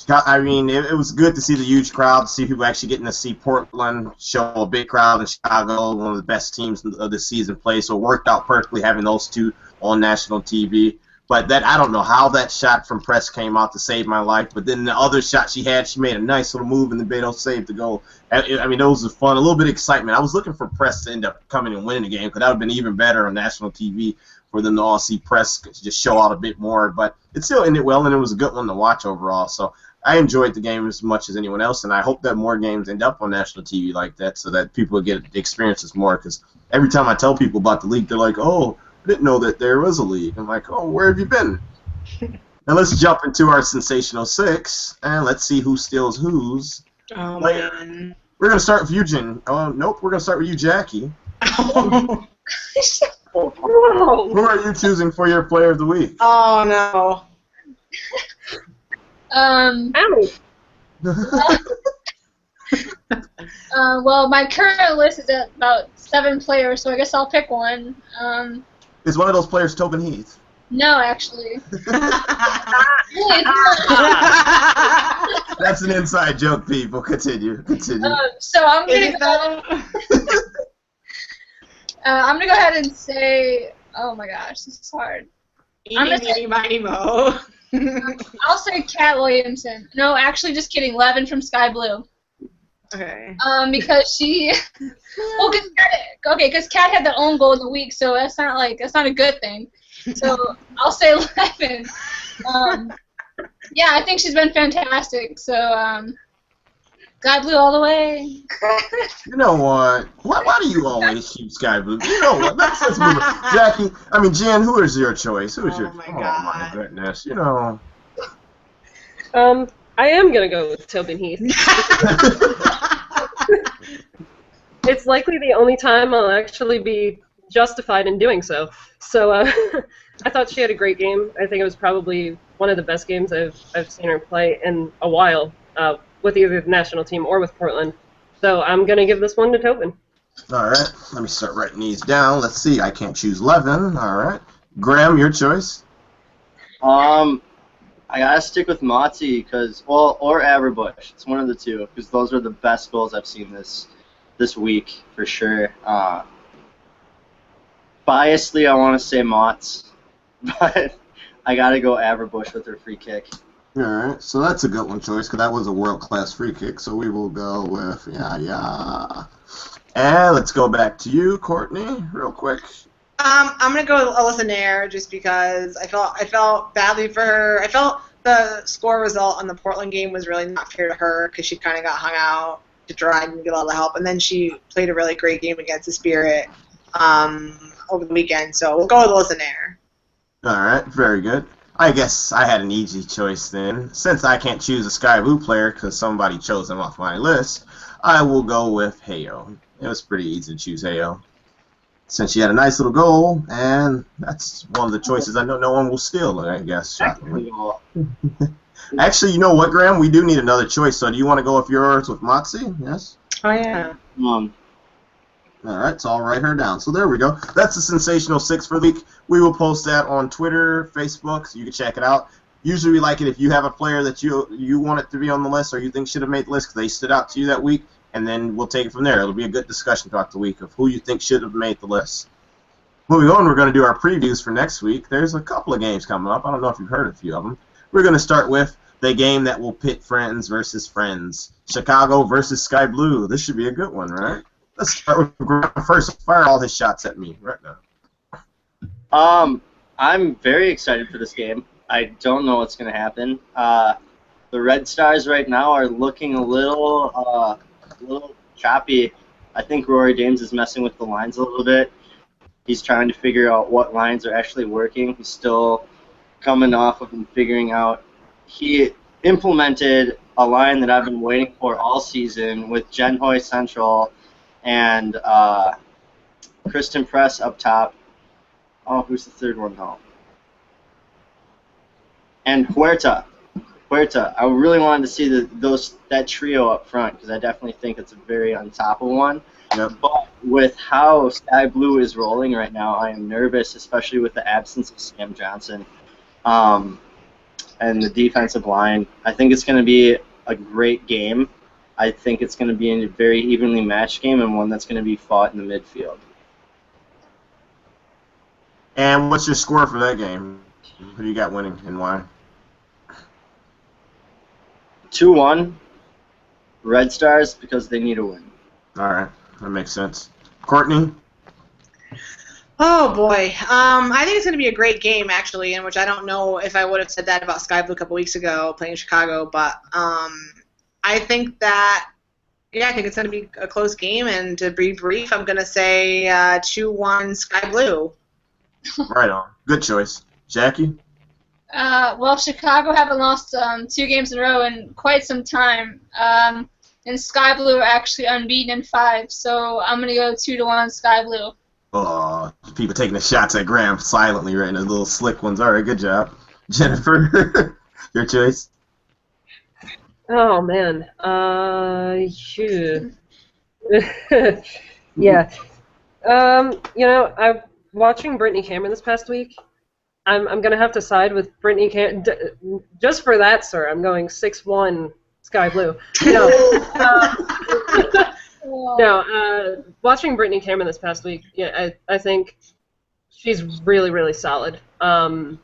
I mean, it was good to see the huge crowd, to see people actually getting to see Portland show a big crowd in Chicago, one of the best teams of the season play. So it worked out perfectly having those two on national TV. But I don't know how that shot from Press came out to save my life. But then the other shot she made a nice little move, and the Beto saved the goal. I mean, those were fun. A little bit of excitement. I was looking for Press to end up coming and winning the game, because that would have been even better on national TV for them to all see Press just show out a bit more. But it still ended well, and it was a good one to watch overall. So I enjoyed the game as much as anyone else, and I hope that more games end up on national TV like that, so that people get the experiences more. Because every time I tell people about the league, they're like, "Oh, I didn't know that there was a league." I'm like, "Oh, where have you been?" Now let's jump into our sensational 6, and let's see who steals whose. Oh, player. man. We're gonna start with you, Jen. Oh, nope, we're gonna start with you, Jackie. Oh, Who are you choosing for your player of the week? oh no. Well, my current list is at about 7 players, so I guess I'll pick one. Is one of those players Tobin Heath? No, actually. That's an inside joke, people. Continue. So I'm Is gonna it go. though? I'm gonna go ahead and say. Oh my gosh, this is hard. I'm gonna say- Eeny, meeny, miny, mo. I'll say Kat Williamson. No, actually, just kidding. Levin from Sky Blue. Okay. Because she. Well, because Kat had the own goal in the week, so that's not a good thing. So I'll say Levin. Yeah, I think she's been fantastic. So Sky Blue all the way. You know what? Why do you always keep Sky Blue? You know what? Let's move on. Jackie, I mean, Jen, who is your choice? Who is your? Oh my Oh God. my goodness! You know. I am gonna go with Tobin Heath. It's likely the only time I'll actually be justified in doing so. So I thought she had a great game. I think it was probably one of the best games I've seen her play in a while, with either the national team or with Portland. So I'm gonna give this one to Tobin. All right. Let me start writing these down. Let's see. I can't choose Levin. All right. Graham, your choice. I gotta stick with Motzi or Aberbush. It's one of the two, because those are the best goals I've seen this week for sure. Biasedly, I want to say Motts, but I gotta go Aberbush with her free kick. All right. So that's a good one choice, because that was a world-class free kick. So we will go with yeah. And let's go back to you, Courtney, real quick. I'm gonna go with Alyssa Nair just because I felt badly for her. I felt the score result on the Portland game was really not fair to her because she kind of got hung out to dry and get a lot of help, and then she played a really great game against the Spirit over the weekend. So we'll go with Alyssa Nair. All right, very good. I guess I had an easy choice then. Since I can't choose a Sky Blue player because somebody chose them off my list, I will go with Heyo. It was pretty easy to choose Heyo. Since she had a nice little goal, and that's one of the choices I know no one will steal, I guess, shockingly. Actually, you know what, Graham? We do need another choice, so do you want to go with yours with Moxie? Yes? Oh, yeah. All right, so I'll write her down. So there we go. That's the Sensational 6 for the week. We will post that on Twitter, Facebook, so you can check it out. Usually we like it if you have a player that you want it to be on the list or you think should have made the list because they stood out to you that week, and then we'll take it from there. It'll be a good discussion throughout the week of who you think should have made the list. Moving on, we're going to do our previews for next week. There's a couple of games coming up. I don't know if you've heard a few of them. We're going to start with the game that will pit friends versus friends. Chicago versus Sky Blue. This should be a good one, right? Let's start with Graham first. Fire all his shots at me right now. I'm very excited for this game. I don't know what's going to happen. The Red Stars right now are looking a little choppy. I think Rory James is messing with the lines a little bit. He's trying to figure out what lines are actually working. He's still coming off of and figuring out. He implemented a line that I've been waiting for all season with Jen Hoy Central and Kristen Press up top. Oh, who's the third one now? And Huerta. I really wanted to see that trio up front because I definitely think it's a very on top of one. Yep. But with how Sky Blue is rolling right now, I am nervous, especially with the absence of Sam Johnson and the defensive line. I think it's going to be a great game. I think it's going to be a very evenly matched game and one that's going to be fought in the midfield. And what's your score for that game? Who do you got winning and why? 2-1, Red Stars, because they need a win. All right, that makes sense. Courtney? Oh, boy. I think it's going to be a great game, actually, in which I don't know if I would have said that about Sky Blue a couple weeks ago playing Chicago, but I think that, I think it's going to be a close game, and to be brief, I'm going to say 2-1 Sky Blue. Right on. Good choice. Jackie? Well, Chicago haven't lost 2 games in a row in quite some time. And Sky Blue are actually unbeaten in 5, so I'm going to go 2-1 Sky Blue. Oh, people taking the shots at Graham silently right now, little slick ones. All right, good job. Jennifer, your choice? Oh, man. Yeah. I'm watching Brittany Cameron this past week. I'm going to have to side with Brittany Cameron. Just for that, sir, I'm going 6-1 Sky Blue. Watching Brittany Cameron this past week, I think she's really, really solid. And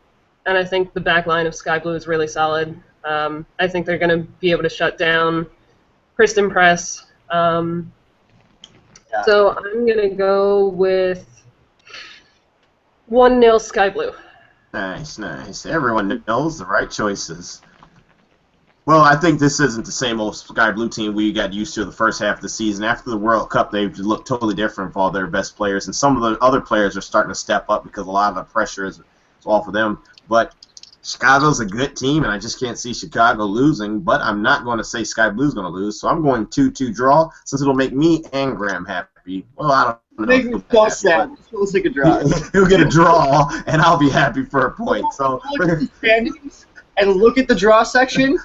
I think the back line of Sky Blue is really solid. I think they're going to be able to shut down Kristen Press. So I'm going to go with 1-0 Sky Blue. Nice. Everyone knows the right choices. Well, I think this isn't the same old Sky Blue team we got used to the first half of the season. After the World Cup, they've looked totally different for all their best players, and some of the other players are starting to step up because a lot of the pressure is off of them. But Chicago's a good team, and I just can't see Chicago losing, but I'm not going to say Sky Blue's going to lose, so I'm going 2-2 draw, since it'll make me and Graham happy. Well, I don't know. Make me so sad. Let's take a draw. He'll get a draw, and I'll be happy for a point. So look at the standings and look at the draw section.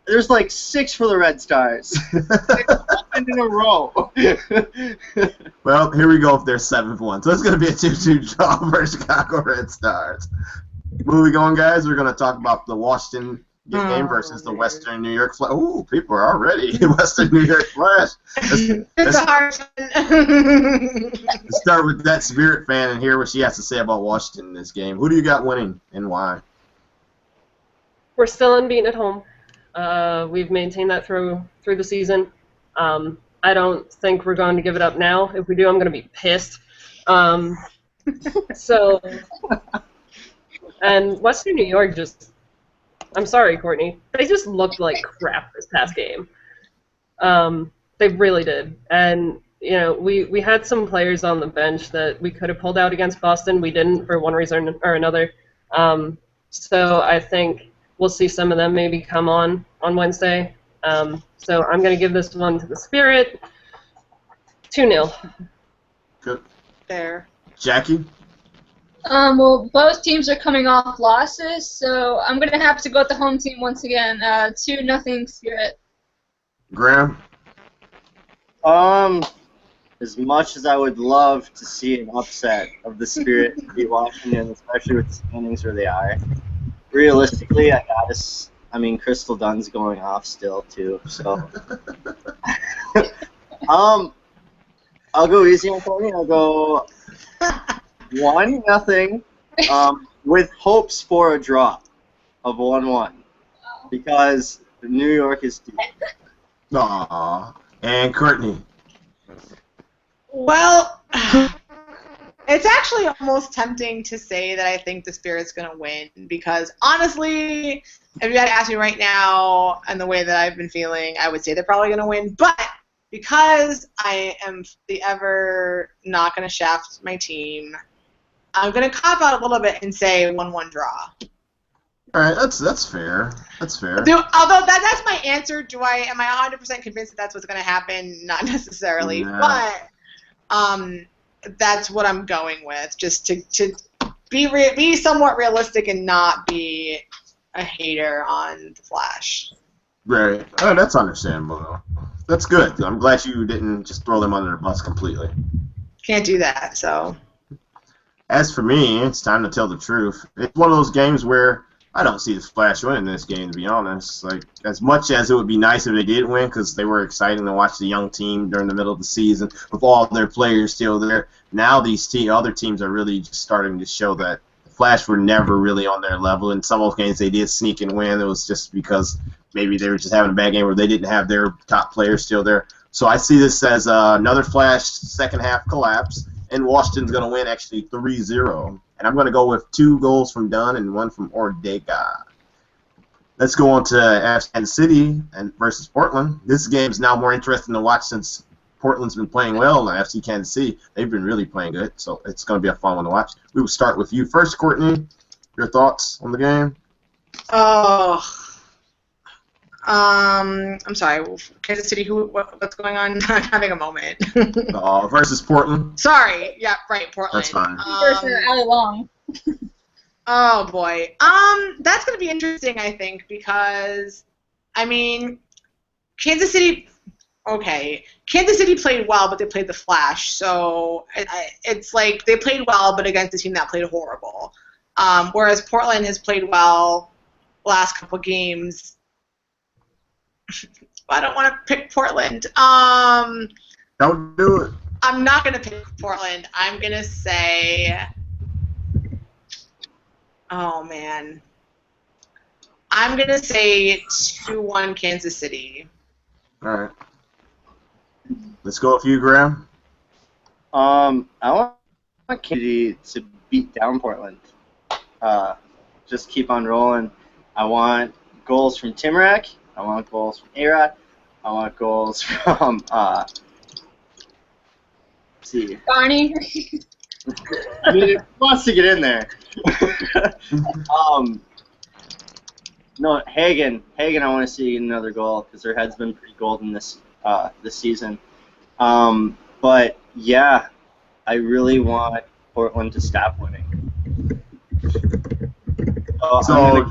There's like 6 for the Red Stars. 6 in a row. Well, here we go if there's 7-1. So it's going to be a 2-2 draw for Chicago Red Stars. Moving on, guys, we're going to talk about the Washington game versus the Western New York Flash. Ooh, people are already Western New York Flash. It's a hard one. Let's start with that Spirit fan and hear what she has to say about Washington in this game. Who do you got winning and why? We're still unbeaten at home. We've maintained that through the season. I don't think we're going to give it up now. If we do, I'm going to be pissed. So, and Western New York just, I'm sorry, Courtney, they just looked like crap this past game. They really did. And, you know, we had some players on the bench that we could have pulled out against Boston. We didn't for one reason or another. So I think we'll see some of them maybe come on Wednesday. So I'm going to give this one to the Spirit. 2-0. Good. There. Jackie? Well, both teams are coming off losses, so I'm gonna have to go with the home team once again. 2-0 Spirit. Graham? As much as I would love to see an upset of the Spirit beat Washington, especially with the standings where they are, realistically, I mean, Crystal Dunn's going off still too. So, I'll go easy on Courtney. I'll go 1-0, with hopes for a draw of 1-1, because New York is deep. Aww. And Courtney? Well, it's actually almost tempting to say that I think the Spirit's going to win because, honestly, if you had to ask me right now and the way that I've been feeling, I would say they're probably going to win. But because I am the ever not going to shaft my team, I'm going to cop out a little bit and say 1-1 draw. All right, that's fair. That's fair. Although that's my answer. Am I 100% convinced that that's what's going to happen? Not necessarily, but that's what I'm going with, just to be somewhat realistic and not be a hater on the Flash. Right. Oh, that's understandable, though. That's good. I'm glad you didn't just throw them under the bus completely. Can't do that, so. As for me, it's time to tell the truth. It's one of those games where I don't see the Flash winning this game, to be honest. Like, as much as it would be nice if they did win, because they were exciting to watch the young team during the middle of the season with all their players still there. Now these other teams are really just starting to show that the Flash were never really on their level. In some of those games they did sneak and win. It was just because maybe they were just having a bad game where they didn't have their top players still there. So I see this as another Flash second half collapse, and Washington's going to win actually 3-0. And I'm going to go with 2 goals from Dunn and 1 from Ortega. Let's go on to Kansas City versus Portland. This game is now more interesting to watch since Portland's been playing well, and FC Kansas City, they've been really playing good, so it's going to be a fun one to watch. We will start with you first, Courtney. Your thoughts on the game? I'm sorry, Kansas City, what's going on? I'm having a moment. Versus Portland. Sorry, yeah, right, Portland. That's fine. Versus Ali Long. Oh boy. That's gonna be interesting, I think, because I mean, Kansas City played well, but they played the Flash, so it's like they played well, but against a team that played horrible. Whereas Portland has played well the last couple games. I don't want to pick Portland. Don't do it. I'm not going to pick Portland. I'm going to say, oh, man. I'm going to say 2-1 Kansas City. All right. Let's go with you, Graham. I want Kansas City to beat down Portland. Just keep on rolling. I want goals from Timrak. I want goals from A-Rod. I want goals from, let's see. Barney. I mean, he wants to get in there. No, Hagen. I want to see another goal because their head's been pretty golden this season. But, yeah, I really want Portland to stop winning. So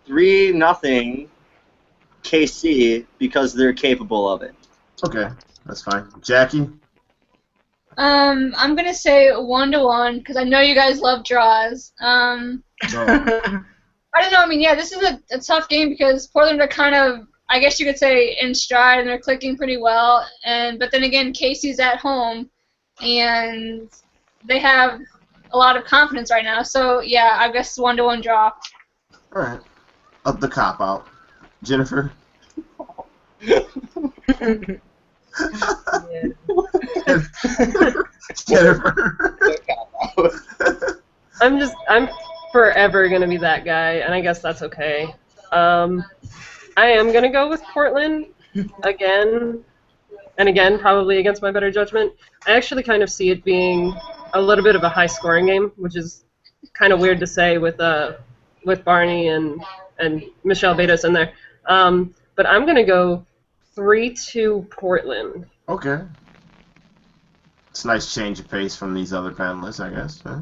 3-0 KC because they're capable of it. Okay, that's fine. Jackie? I'm gonna say 1-1 because I know you guys love draws. I don't know. I mean, yeah, this is a tough game because Portland are kind of, I guess you could say, in stride and they're clicking pretty well. But then again, Casey's at home and they have a lot of confidence right now. So yeah, I guess 1-1 draw. All right. Up the cop out. Jennifer? Jennifer. ever going to be that guy, and I guess that's okay. I am going to go with Portland again, and again, probably against my better judgment. I actually kind of see it being a little bit of a high-scoring game, which is kind of weird to say with Barney and Michelle Betos in there. But I'm going to go 3-2 Portland. Okay. It's a nice change of pace from these other panelists, I guess. Huh?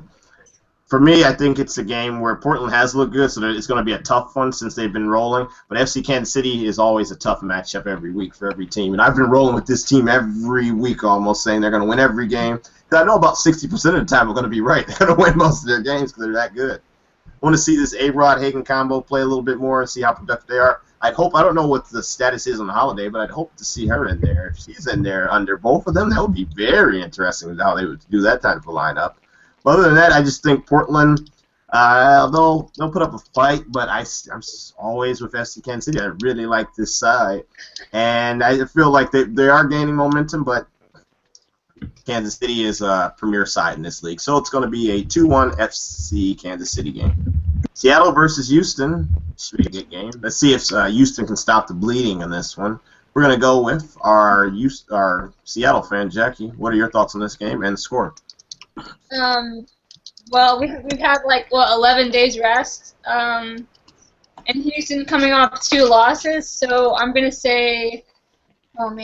For me, I think it's a game where Portland has looked good, so it's going to be a tough one since they've been rolling. But FC Kansas City is always a tough matchup every week for every team. And I've been rolling with this team every week almost, saying they're going to win every game. Because I know about 60% of the time we're going to be right. They're going to win most of their games because they're that good. I want to see this A-Rod-Hagen combo play a little bit more and see how productive they are. I don't know what the status is on the holiday, but I'd hope to see her in there. If she's in there under both of them, that would be very interesting how they would do that type of lineup. But other than that, I just think Portland, they'll put up a fight, but I'm always with FC Kansas City. I really like this side. And I feel like they are gaining momentum, but Kansas City is a premier side in this league. So it's going to be a 2-1 FC Kansas City game. Seattle versus Houston should be a good game. Let's see if Houston can stop the bleeding in this one. We're going to go with our Seattle fan, Jackie. What are your thoughts on this game and the score? Well, we've had 11 days rest, and Houston coming off 2 losses. So I'm gonna say, I'm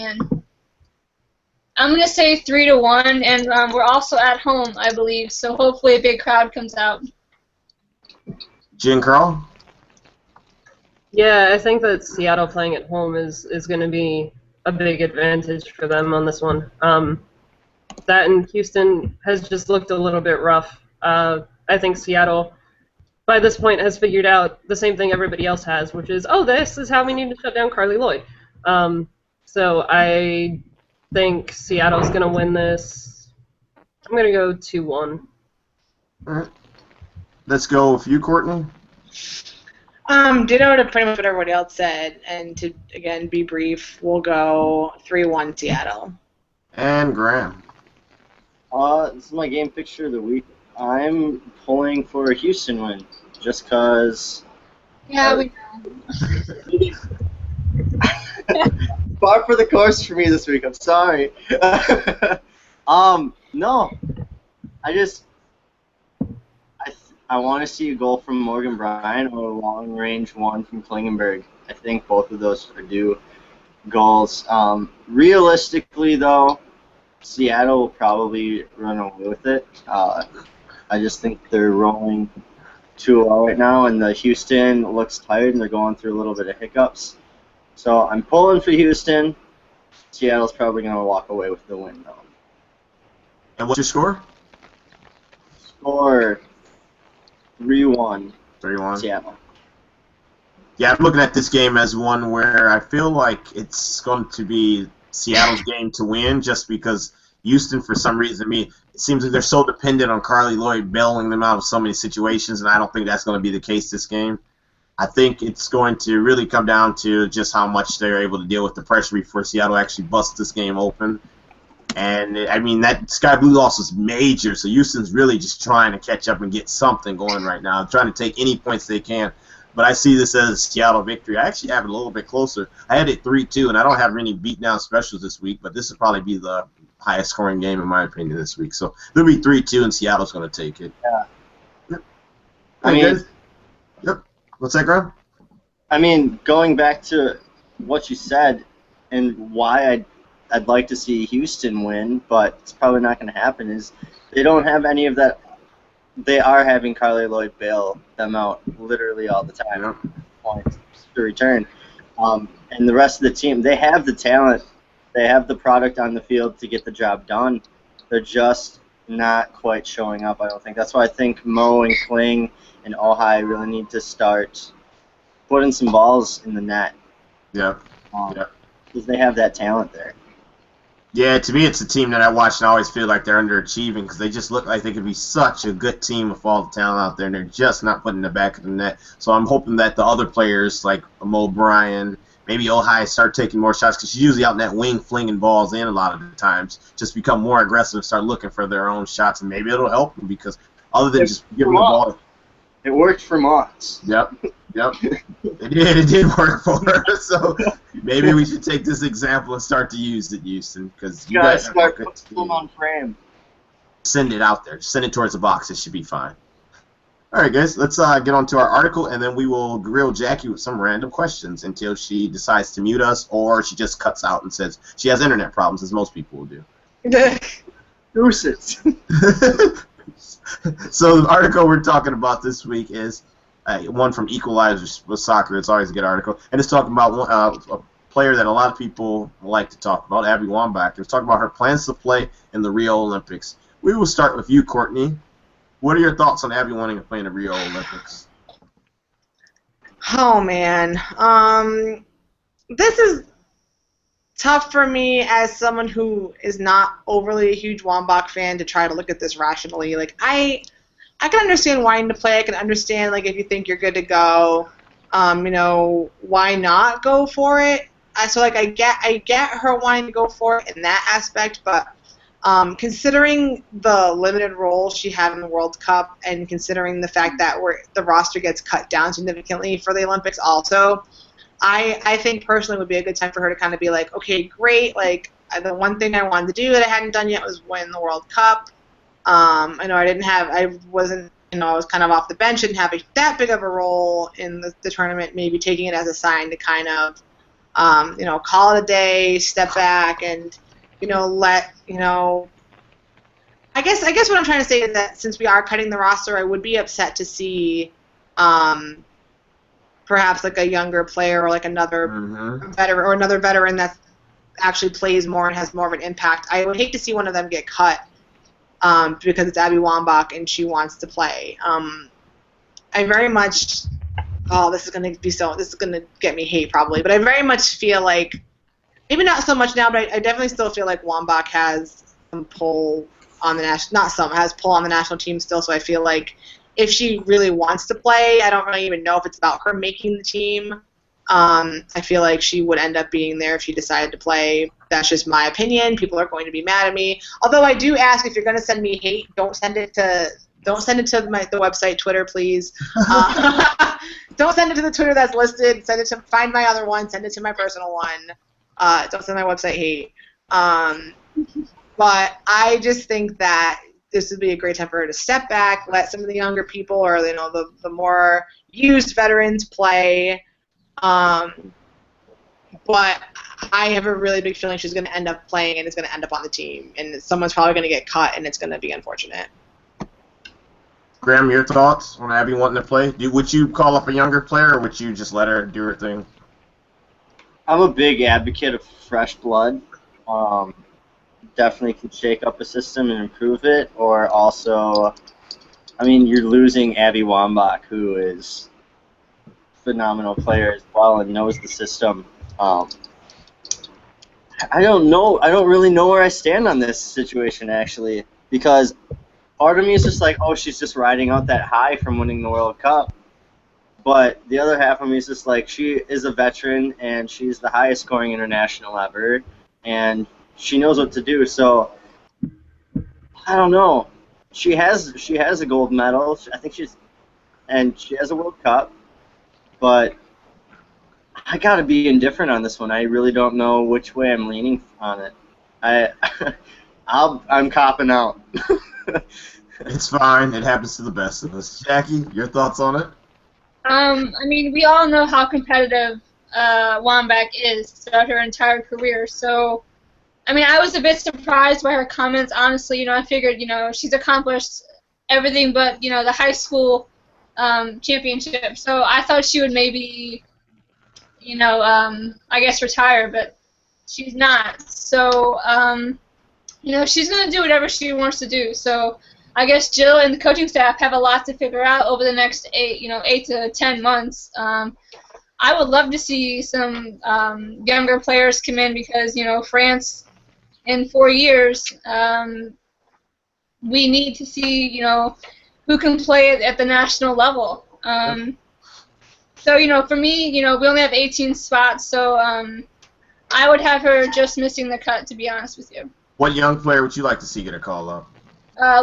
gonna say 3-1, and we're also at home, I believe. So hopefully a big crowd comes out. Jen Carl? Yeah, I think that Seattle playing at home is going to be a big advantage for them on this one. That and Houston has just looked a little bit rough. I think Seattle, by this point, has figured out the same thing everybody else has, which is, this is how we need to shut down Carly Lloyd. So I think Seattle's going to win this. I'm going to go 2-1. All right. Let's go with you, Courtney. Ditto to pretty much what everybody else said, and to, again, be brief, we'll go 3-1 Seattle. And Graham. This is my game picture of the week. I'm pulling for a Houston win, just because. Yeah, we Par for the course for me this week. I'm sorry. No, I want to see a goal from Morgan Bryan or a long-range one from Klingenberg. I think both of those are due goals. Realistically, though, Seattle will probably run away with it. I just think they're rolling 2-0 right now, and the Houston looks tired, and they're going through a little bit of hiccups. So I'm pulling for Houston. Seattle's probably going to walk away with the win, though. And what's your score? Score 3-1. 3-1. Seattle. Yeah, I'm looking at this game as one where I feel like it's going to be Seattle's game to win, just because Houston, for some reason, it seems like they're so dependent on Carly Lloyd bailing them out of so many situations, and I don't think that's going to be the case this game. I think it's going to really come down to just how much they're able to deal with the pressure before Seattle actually busts this game open. And, that Sky Blue loss was major, so Houston's really just trying to catch up and get something going right now, trying to take any points they can. But I see this as a Seattle victory. I actually have it a little bit closer. I had it 3-2, and I don't have any beatdown specials this week, but this will probably be the highest scoring game, in my opinion, this week. So it'll be 3-2, and Seattle's going to take it. Yeah. Yep. Yep. What's that, Graham? Going back to what you said and why I'd like to see Houston win, but it's probably not going to happen, is they don't have any of that. They are having Carly Lloyd bail them out literally all the time. Yep. Points to return. And the rest of the team, they have the talent. They have the product on the field to get the job done. They're just not quite showing up, I don't think. That's why I think Mo and Kling and Ojai really need to start putting some balls in the net. Yeah. Because they have that talent there. Yeah, to me, it's a team that I watch and I always feel like they're underachieving because they just look like they could be such a good team with all the talent out there, and they're just not putting the back of the net. So I'm hoping that the other players like Mo Bryan, maybe Ojai, start taking more shots because she's usually out in that wing flinging balls in a lot of the times. Just become more aggressive and start looking for their own shots, and maybe it'll help them because other than just giving the ball. It worked for Moss. Yep. It did work for her. So maybe we should take this example and start to use it, Houston, because you guys start have putting them on frame. Send it out there. Send it towards the box. It should be fine. All right, guys. Let's get on to our article, and then we will grill Jackie with some random questions until she decides to mute us, or she just cuts out and says she has internet problems, as most people will do. Deuces. So the article we're talking about this week is one from Equalizer with Soccer. It's always a good article, and it's talking about a player that a lot of people like to talk about, Abby Wambach. It's talking about her plans to play in the Rio Olympics. We will start with you, Courtney. What are your thoughts on Abby wanting to play in the Rio Olympics? Oh man, this is tough for me as someone who is not overly a huge Wambach fan to try to look at this rationally. Like I can understand wanting to play. I can understand like if you think you're good to go, why not go for it? I get her wanting to go for it in that aspect, but considering the limited role she had in the World Cup and considering the fact that the roster gets cut down significantly for the Olympics also, I think personally it would be a good time for her to kind of be like, okay, great, like the one thing I wanted to do that I hadn't done yet was win the World Cup. I know I was kind of off the bench, didn't have that big of a role in the tournament, maybe taking it as a sign to kind of, call it a day, step back, and I guess what I'm trying to say is that since we are cutting the roster, I would be upset to see perhaps like a younger player or like another veteran or another veteran that actually plays more and has more of an impact. I would hate to see one of them get cut because it's Abby Wambach and she wants to play. I very much this is going to get me hate probably, but I very much feel like maybe not so much now, but I definitely still feel like Wambach has some pull on the has pull on the national team still. So I feel like if she really wants to play, I don't really even know if it's about her making the team. I feel like she would end up being there if she decided to play. That's just my opinion. People are going to be mad at me. Although I do ask, if you're going to send me hate, don't send it to the website Twitter, please. Don't send it to the Twitter that's listed. Find my other one. Send it to my personal one. Don't send my website hate. But I just think that this would be a great time for her to step back, let some of the younger people or the more used veterans play. But I have a really big feeling she's going to end up playing and is going to end up on the team, and someone's probably going to get cut, and it's going to be unfortunate. Graham, your thoughts on Abby wanting to play? Would you call up a younger player, or would you just let her do her thing? I'm a big advocate of fresh blood. Definitely could shake up a system and improve it, or also, you're losing Abby Wambach, who is a phenomenal player as well and knows the system. I don't know. I don't really know where I stand on this situation, actually, because part of me is just like, oh, she's just riding out that high from winning the World Cup. But the other half of me is just like, she is a veteran, and she's the highest scoring international ever, and she knows what to do. So I don't know. She has a gold medal. I think she has a World Cup. But I gotta be indifferent on this one. I really don't know which way I'm leaning on it. I'm copping out. It's fine. It happens to the best of us. Jackie, your thoughts on it? We all know how competitive Wambach is throughout her entire career. So, I was a bit surprised by her comments, honestly. I figured, she's accomplished everything but, the high school championship. So I thought she would maybe, I guess retire, but she's not. So, she's going to do whatever she wants to do. So I guess Jill and the coaching staff have a lot to figure out over the next 8 to 10 months. I would love to see some younger players come in because, France in 4 years, we need to see, who can play at the national level. So, for me, we only have 18 spots, so I would have her just missing the cut, to be honest with you. What young player would you like to see get a call up?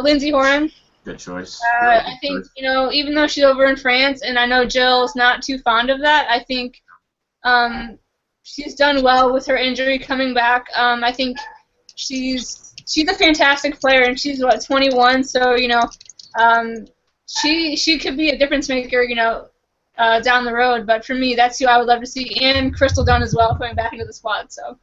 Lindsey Horan. Good choice. I think, even though she's over in France, and I know Jill's not too fond of that, I think she's done well with her injury coming back. I think she's a fantastic player, and she's, 21, so, she could be a difference maker, down the road. But for me, that's who I would love to see, and Crystal Dunn as well, coming back into the squad, so.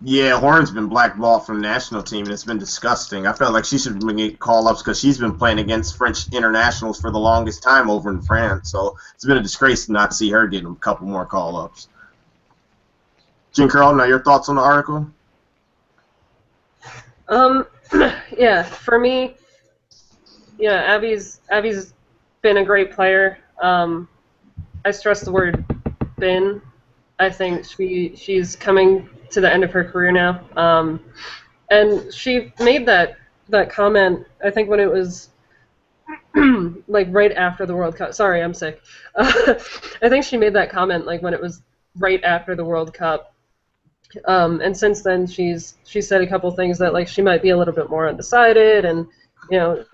Yeah, Horn's been blackballed from the national team, and it's been disgusting. I felt like she should get call-ups because she's been playing against French internationals for the longest time over in France. So it's been a disgrace to not see her getting a couple more call-ups. Jen Carl, now your thoughts on the article? Yeah, for me, Abby's been a great player. I stress the word been. I think she's coming to the end of her career now. And she made that comment, I think, when it was like right after the World Cup. Sorry, I'm sick. I think she made that comment like when it was right after the World Cup. And since then, she's said a couple things that like she might be a little bit more undecided, and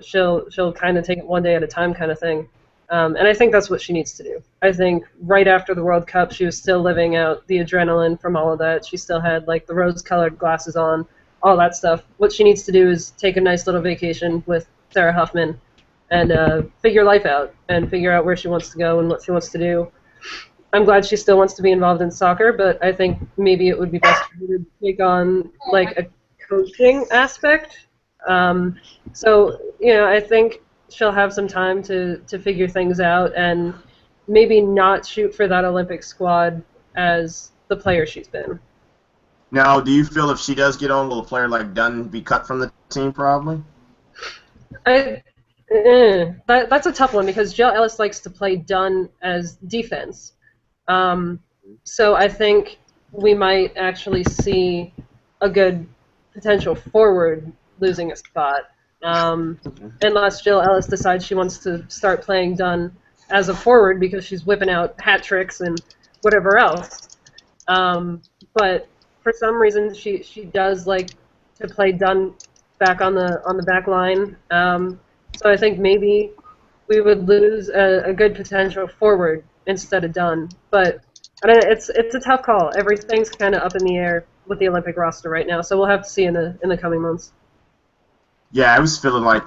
she'll kind of take it one day at a time kind of thing. And I think that's what she needs to do. I think right after the World Cup, she was still living out the adrenaline from all of that. She still had like the rose-colored glasses on, all that stuff. What she needs to do is take a nice little vacation with Sarah Huffman and figure life out and figure out where she wants to go and what she wants to do. I'm glad she still wants to be involved in soccer, but I think maybe it would be best for her to take on like a coaching aspect. So I think she'll have some time to figure things out and maybe not shoot for that Olympic squad as the player she's been. Now, do you feel if she does get on, will a player like Dunn be cut from the team probably? That's a tough one because Jill Ellis likes to play Dunn as defense. So I think we might actually see a good potential forward losing a spot. Unless Jill Ellis decides she wants to start playing Dunn as a forward because she's whipping out hat tricks and whatever else. But for some reason, she does like to play Dunn back on the back line. So I think maybe we would lose a good potential forward instead of Dunn. But it's a tough call. Everything's kind of up in the air with the Olympic roster right now. So we'll have to see in the coming months. Yeah, I was feeling like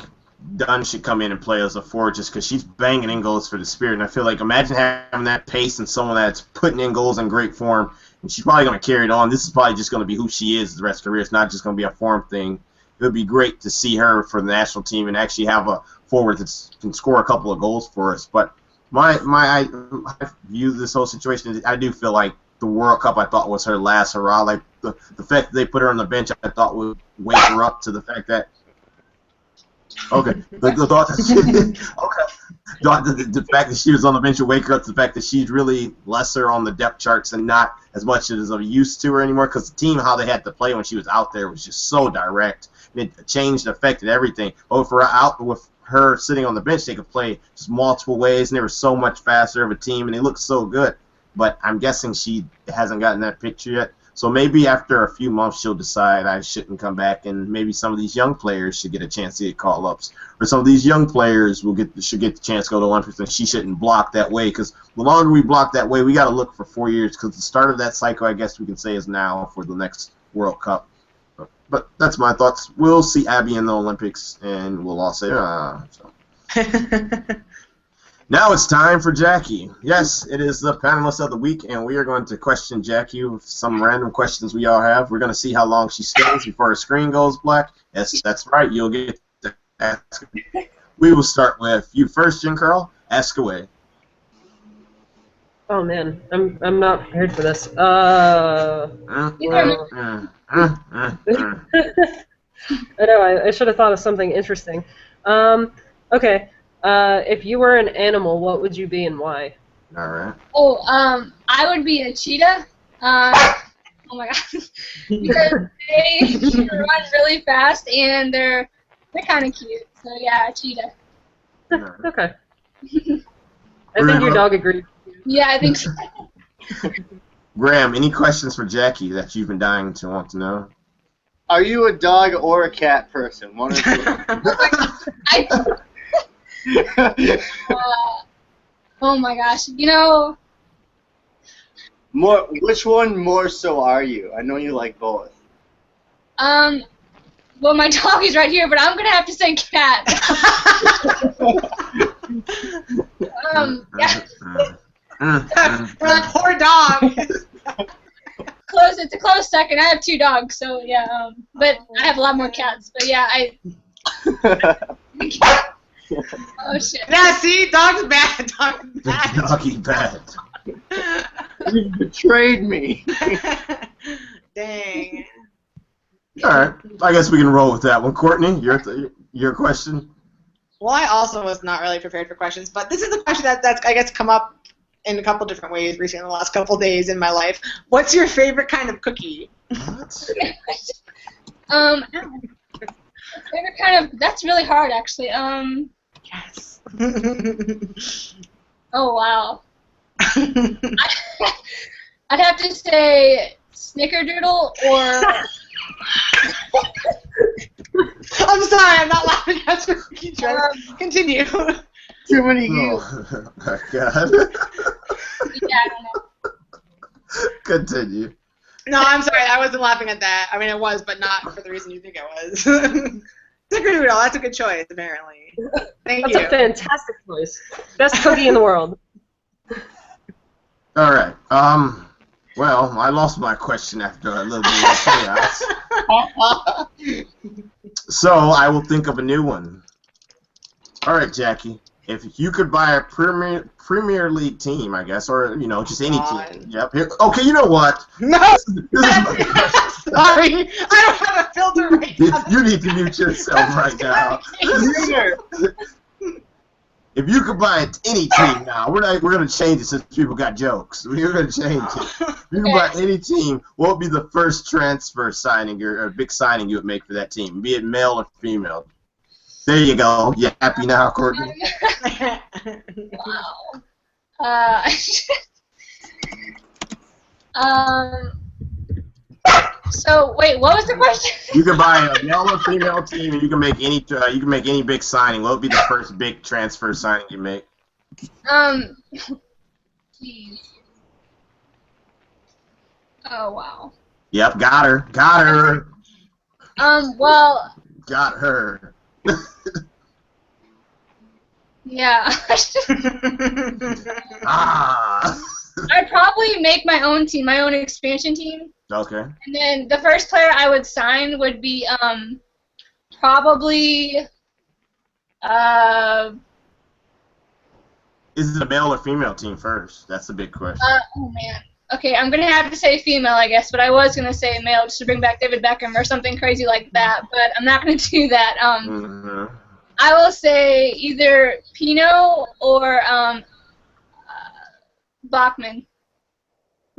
Dunn should come in and play as a forward just because she's banging in goals for the Spirit. And I feel like imagine having that pace and someone that's putting in goals in great form. And she's probably going to carry it on. This is probably just going to be who she is the rest of her career. It's not just going to be a form thing. It would be great to see her for the national team and actually have a forward that can score a couple of goals for us. But I view this whole situation, I do feel like the World Cup I thought was her last hurrah. Like the fact that they put her on the bench I thought would wake her up to the fact that okay. The thought that the fact that she was on the bench will wake her up to the fact that she's really lesser on the depth charts and not as much as I'm used to her anymore. Because the team, how they had to play when she was out there was just so direct. It changed, affected everything. But if we're out with her sitting on the bench, they could play just multiple ways, and they were so much faster of a team, and they looked so good. But I'm guessing she hasn't gotten that picture yet. So maybe after a few months she'll decide I shouldn't come back, and maybe some of these young players should get a chance to get call-ups. Or some of these young players should get the chance to go to Olympics, and she shouldn't block that way. Because the longer we block that way, we got to look for 4 years. Because the start of that cycle, I guess we can say, is now for the next World Cup. But that's my thoughts. We'll see Abby in the Olympics, and we'll all say, so. Now it's time for Jackie. Yes, it is the panelist of the week, and we are going to question Jackie with some random questions we all have. We're going to see how long she stays before her screen goes black. Yes, that's right. You'll get to ask. We will start with you first, Jen Carl. Ask away. Oh man, I'm not prepared for this. I know. I should have thought of something interesting. Okay. If you were an animal, what would you be and why? All right. I would be a cheetah. Oh my god, because they run really fast and they're kind of cute. So yeah, a cheetah. Okay. I think your dog agreed. Yeah, I think so. Graham, any questions for Jackie that you've been dying to want to know? Are you a dog or a cat person? One or two. Oh my gosh. You know, Which one more so are you? I know you like both. well, my dog is right here, but I'm gonna have to say cat. Yeah, For that poor dog. close. It's a close second. I have 2 dogs, so yeah. But I have a lot more cats. But yeah, Oh shit. Yeah, see, dog's bad. Dog's bad. Doggy bad. You betrayed me. Dang. All right, I guess we can roll with that one. Courtney, your question. Well, I also was not really prepared for questions, but this is a question that's I guess come up in a couple different ways recently in the last couple days in my life. What's your favorite kind of cookie? What? Favorite kind of. That's really hard, actually. Yes. Oh wow. I'd have to say Snickerdoodle or. I'm sorry, I'm not laughing at the cookie choice. Continue. Too many you. Oh, my God. Yeah, I don't know. Continue. No, I'm sorry, I wasn't laughing at that. I mean, I was, but not for the reason you think I was. Snickerdoodle, that's a good choice, apparently. Thank That's you. a fantastic choice. Best cookie in the world. All right. Well, I lost my question after a little bit of chaos. So I will think of a new one. All right, Jackie. If you could buy a Premier League team, I guess, or just any team. Yep. Here, okay, you know what? No! Sorry, I don't have a filter right now. You need to mute yourself right now. If you could buy any team now, we're gonna change it since people got jokes. We're gonna change it. If you could buy any team, what would be the first transfer signing or big signing you would make for that team, be it male or female? There you go. You happy now, Courtney? Wow. So wait, what was the question? You could buy a male or female team, and you can make any big signing. What would be the first big transfer signing you make? Jeez. Oh wow. Yep, got her. Well. Got her. Yeah. Ah. I'd probably make my own team, my own expansion team. Okay. And then the first player I would sign would be probably Is it a male or female team first? That's the big question. oh man. Okay, I'm gonna have to say female, I guess, but I was gonna say male just to bring back David Beckham or something crazy like that. But I'm not gonna do that. I will say either Pino or Bachman.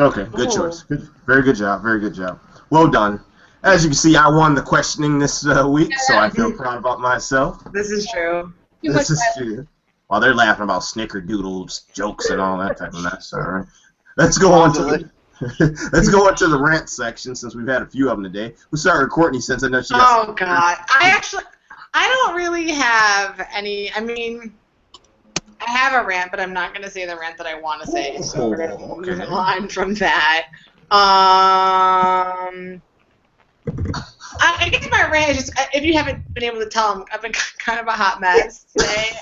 Okay, good choice. Good, very good job. Very good job. Well done. As you can see, I won the questioning this week, so I feel proud about myself. This is true. This is true. While they're laughing about snickerdoodles, jokes, and all that type of mess. All right. Let's go on to the rant section since we've had a few of them today. We'll start with Courtney since I know she got. Oh God, I don't really have any. I mean, I have a rant, but I'm not going to say the rant that I want to say. So we're going to move on from that. I guess my rant is just, if you haven't been able to tell, I've been kind of a hot mess today.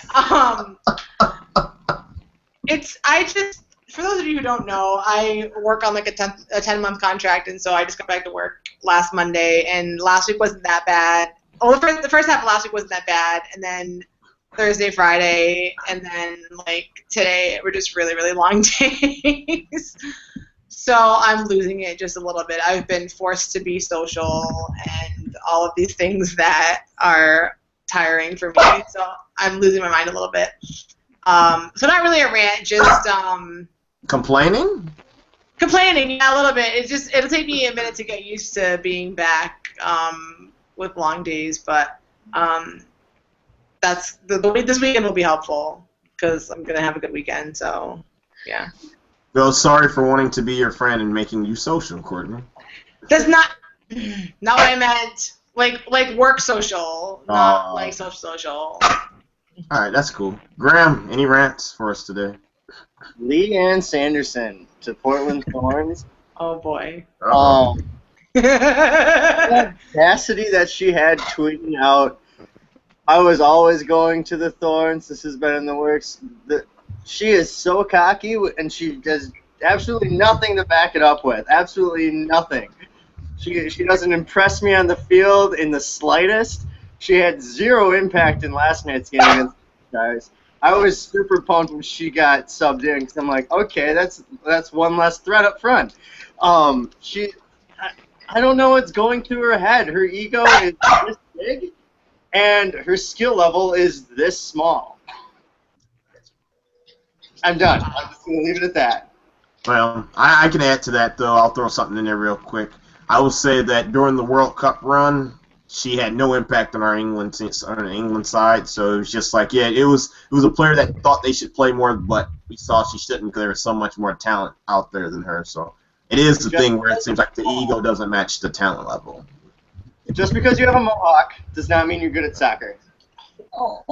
For those of you who don't know, I work on like a 10-month contract, and so I just got back to work last Monday, and last week wasn't that bad. Well, the first half of last week wasn't that bad, and then Thursday, Friday, and then like today were just really, really long days. So I'm losing it just a little bit. I've been forced to be social and all of these things that are tiring for me. So I'm losing my mind a little bit. So not really a rant, just complaining? Complaining, yeah, a little bit. It'll take me a minute to get used to being back with long days, but that's this weekend will be helpful because I'm gonna have a good weekend. So yeah. Well, sorry for wanting to be your friend and making you social, Courtney. That's not what I meant. Like work social, not like social. All right, that's cool. Graham, any rants for us today? Leanne Sanderson to Portland Thorns. Oh boy. The audacity that she had tweeting out, I was always going to the Thorns. This has been in the works. She is so cocky, and she does absolutely nothing to back it up with. Absolutely nothing. She doesn't impress me on the field in the slightest. She had zero impact in last night's game against the Stars. I was super pumped when she got subbed in because I'm like, okay, that's one less threat up front. I don't know what's going through her head. Her ego is this big, and her skill level is this small. I'm done. I'm just going to leave it at that. Well, I can add to that, though. I'll throw something in there real quick. I will say that during the World Cup run, she had no impact on our England side. So it was just like, yeah, it was a player that thought they should play more, but we saw she shouldn't because there was so much more talent out there than her. So it is the thing where it seems like the ego doesn't match the talent level. Just because you have a mohawk does not mean you're good at soccer. Oh.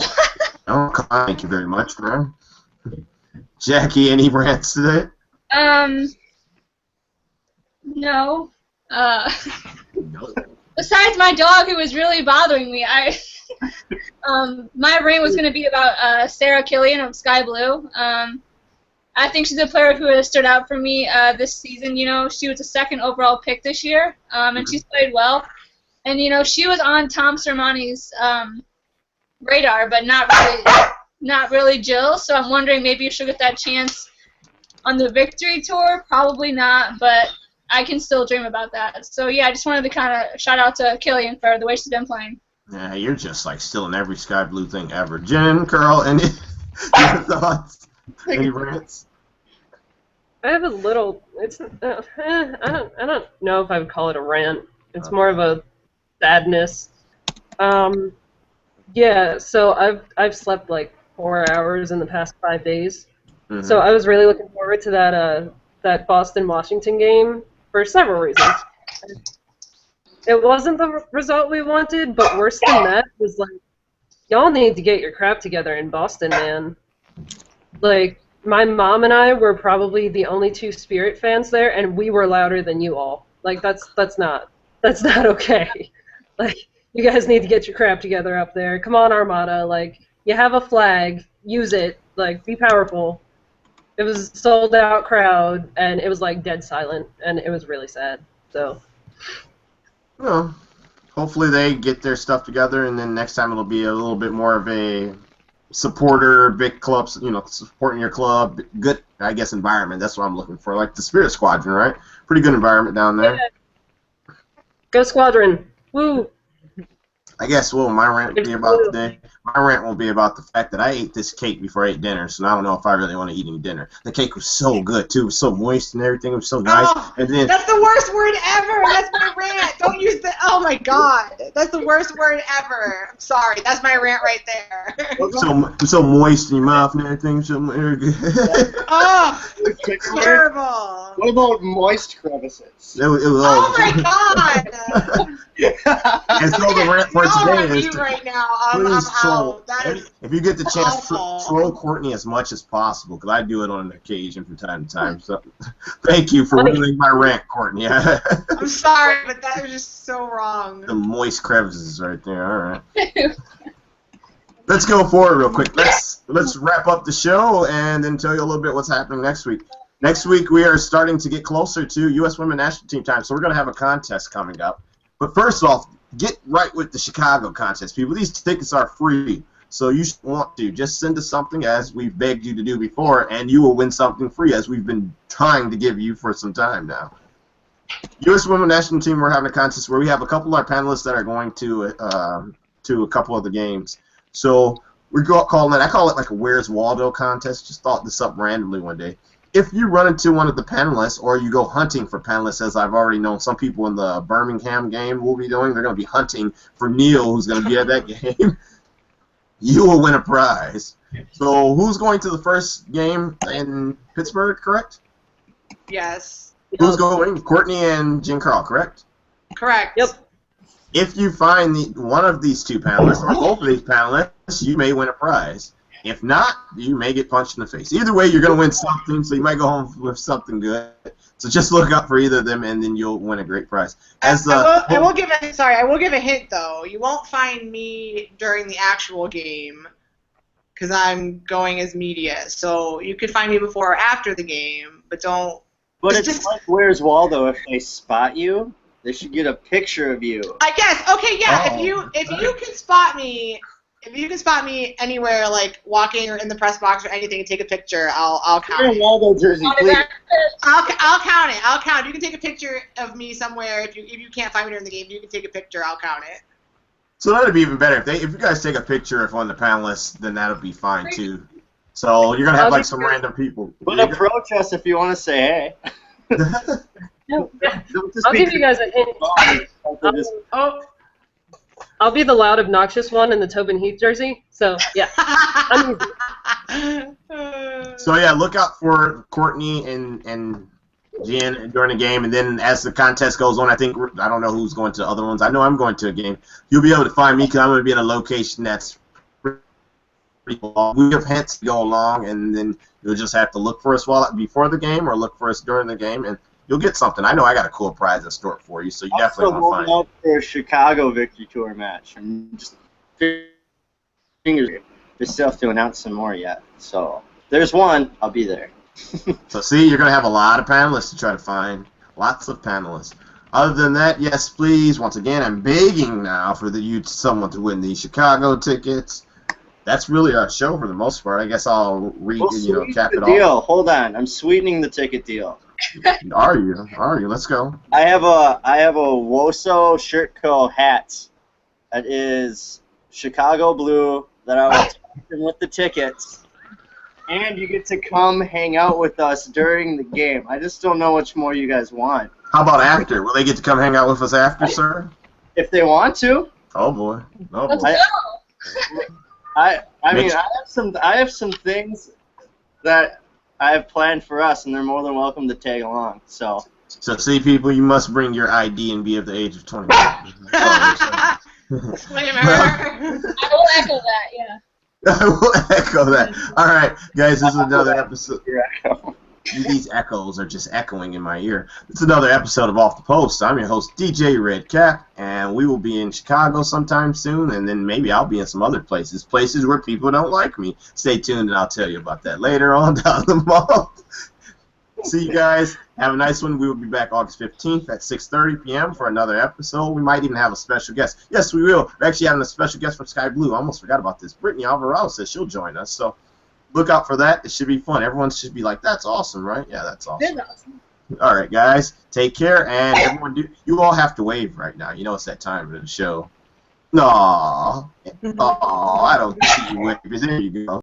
Oh, thank you very much, man. Jackie, any rants today? No. No. Besides my dog, who was really bothering me, my rant was going to be about Sarah Killian of Sky Blue. I think she's a player who has stood out for me this season. You know, she was a second overall pick this year, and she's played well. And you know, she was on Tom Sermani's radar, but not really Jill. So I'm wondering maybe she'll get that chance on the Victory Tour. Probably not, but I can still dream about that. So yeah, I just wanted to kind of shout out to Killian for the way she's been playing. Yeah, you're just like still in every Sky Blue thing ever. Jen, Carl, any your thoughts? Any rants? I have a little. It's I don't know if I would call it a rant. It's more of a sadness. Yeah. So I've slept like 4 hours in the past 5 days. Mm-hmm. So I was really looking forward to that Boston-Washington game for several reasons. It wasn't the result we wanted, but worse than that was like, y'all need to get your crap together in Boston, man. Like, my mom and I were probably the only two Spirit fans there, and we were louder than you all. Like, that's not okay. Like, you guys need to get your crap together up there. Come on, Armada. Like, you have a flag. Use it. Like, be powerful. It was a sold-out crowd, and it was, like, dead silent, and it was really sad. So, well, hopefully they get their stuff together, and then next time it'll be a little bit more of a supporter, big clubs, you know, supporting your club, good, I guess, environment. That's what I'm looking for. Like the Spirit Squadron, right? Pretty good environment down there. Yeah. Go Squadron! Woo! I guess what will my rant be about today? My rant will be about the fact that I ate this cake before I ate dinner, so I don't know if I really want to eat any dinner. The cake was so good, too. It was so moist and everything. It was so nice. Oh, and then, that's the worst word ever. That's my rant. Don't use the... Oh, my God. That's the worst word ever. I'm sorry. That's my rant right there. so moist in your mouth and everything. So, oh, terrible. What about moist crevices? It was, oh, my God. And so the rant for today is right now. I'm troll. out. That is if you get the chance, awful. troll Courtney as much as possible, because I do it on occasion from time to time. So, thank you for ruining my rant, Courtney. I'm sorry, but that was just so wrong. The moist crevices right there. All right. Let's go forward real quick. Let's wrap up the show and then tell you a little bit what's happening next week. Next week we are starting to get closer to U.S. Women's National Team time, so we're going to have a contest coming up. But first off, get right with the Chicago contest, people. These tickets are free, so you should want to. Just send us something, as we've begged you to do before, and you will win something free, as we've been trying to give you for some time now. U.S. Women's National Team, we're having a contest where we have a couple of our panelists that are going to a couple of the games. So we're calling it, I call it like a Where's Waldo contest. Just thought this up randomly one day. If you run into one of the panelists, or you go hunting for panelists, as I've already known some people in the Birmingham game will be doing, they're going to be hunting for Neil, who's going to be at that game, you will win a prize. So who's going to the first game in Pittsburgh, correct? Yes. Who's going? Courtney and Jen Carl, correct? Correct. Yep. if you find one of these two panelists or both of these panelists, you may win a prize. If not, you may get punched in the face. Either way, you're going to win something, so you might go home with something good. So just look out for either of them, and then you'll win a great prize. I will give a hint though. You won't find me during the actual game because I'm going as media. So you could find me before or after the game, but don't. But it's like Where's Waldo. If they spot you, they should get a picture of you. I guess. Okay, yeah. Oh. If you can spot me. If you can spot me anywhere, like walking or in the press box or anything, and take a picture, I'll count it. Waldo jersey, please. I'll count it. I'll count. You can take a picture of me somewhere. If you can't find me during the game, you can take a picture. I'll count it. So that'd be even better if you guys take a picture of one of the panelists, then that'll be fine too. So you're gonna have like some random people. But approach us if you want to say hey. No, I'll give you guys a hint. I'll be the loud, obnoxious one in the Tobin Heath jersey. So yeah, I'm easy. So yeah, look out for Courtney and Jen during the game, and then as the contest goes on, I don't know who's going to other ones. I know I'm going to a game. You'll be able to find me because I'm going to be in a location that's pretty long. We have hints to go along, and then you'll just have to look for us before the game or look for us during the game, and you'll get something. I know I got a cool prize in store for you, so you definitely want to find it. Also, for a Chicago Victory Tour match, and just fingers. They still have to announce some more yet. So there's one. I'll be there. So see, you're going to have a lot of panelists to try to find. Lots of panelists. Other than that, yes, please. Once again, I'm begging now for someone to win these Chicago tickets. That's really our show for the most part. I guess I'll cap it off. Deal. Hold on. I'm sweetening the ticket deal. Are you? Let's go. I have a Woso Shirt Co. hat that is Chicago blue that I was talking with the tickets. And you get to come hang out with us during the game. I just don't know much more you guys want. How about after? Will they get to come hang out with us after, sir? If they want to. Oh boy. Let's go. I have some things that I have planned for us, and they're more than welcome to tag along. So see, people, you must bring your ID and be of the age of 21. Disclaimer. I will echo that. Yeah. I will echo that. All right, guys, this is another episode. These echoes are just echoing in my ear. It's another episode of Off the Post. I'm your host, DJ Red Cap, and we will be in Chicago sometime soon, and then maybe I'll be in some other places where people don't like me. Stay tuned, and I'll tell you about that later on down the month. See you guys. Have a nice one. We will be back August 15th at 6:30 p.m. for another episode. We might even have a special guest. Yes, we will. We're actually having a special guest from Sky Blue. I almost forgot about this. Brittany Alvarado says she'll join us. So look out for that. It should be fun. Everyone should be like, that's awesome, right? Yeah, that's awesome. That's awesome. All right, guys. Take care. And everyone, you all have to wave right now. You know it's that time of the show. No. Oh, I don't see you waving. There you go.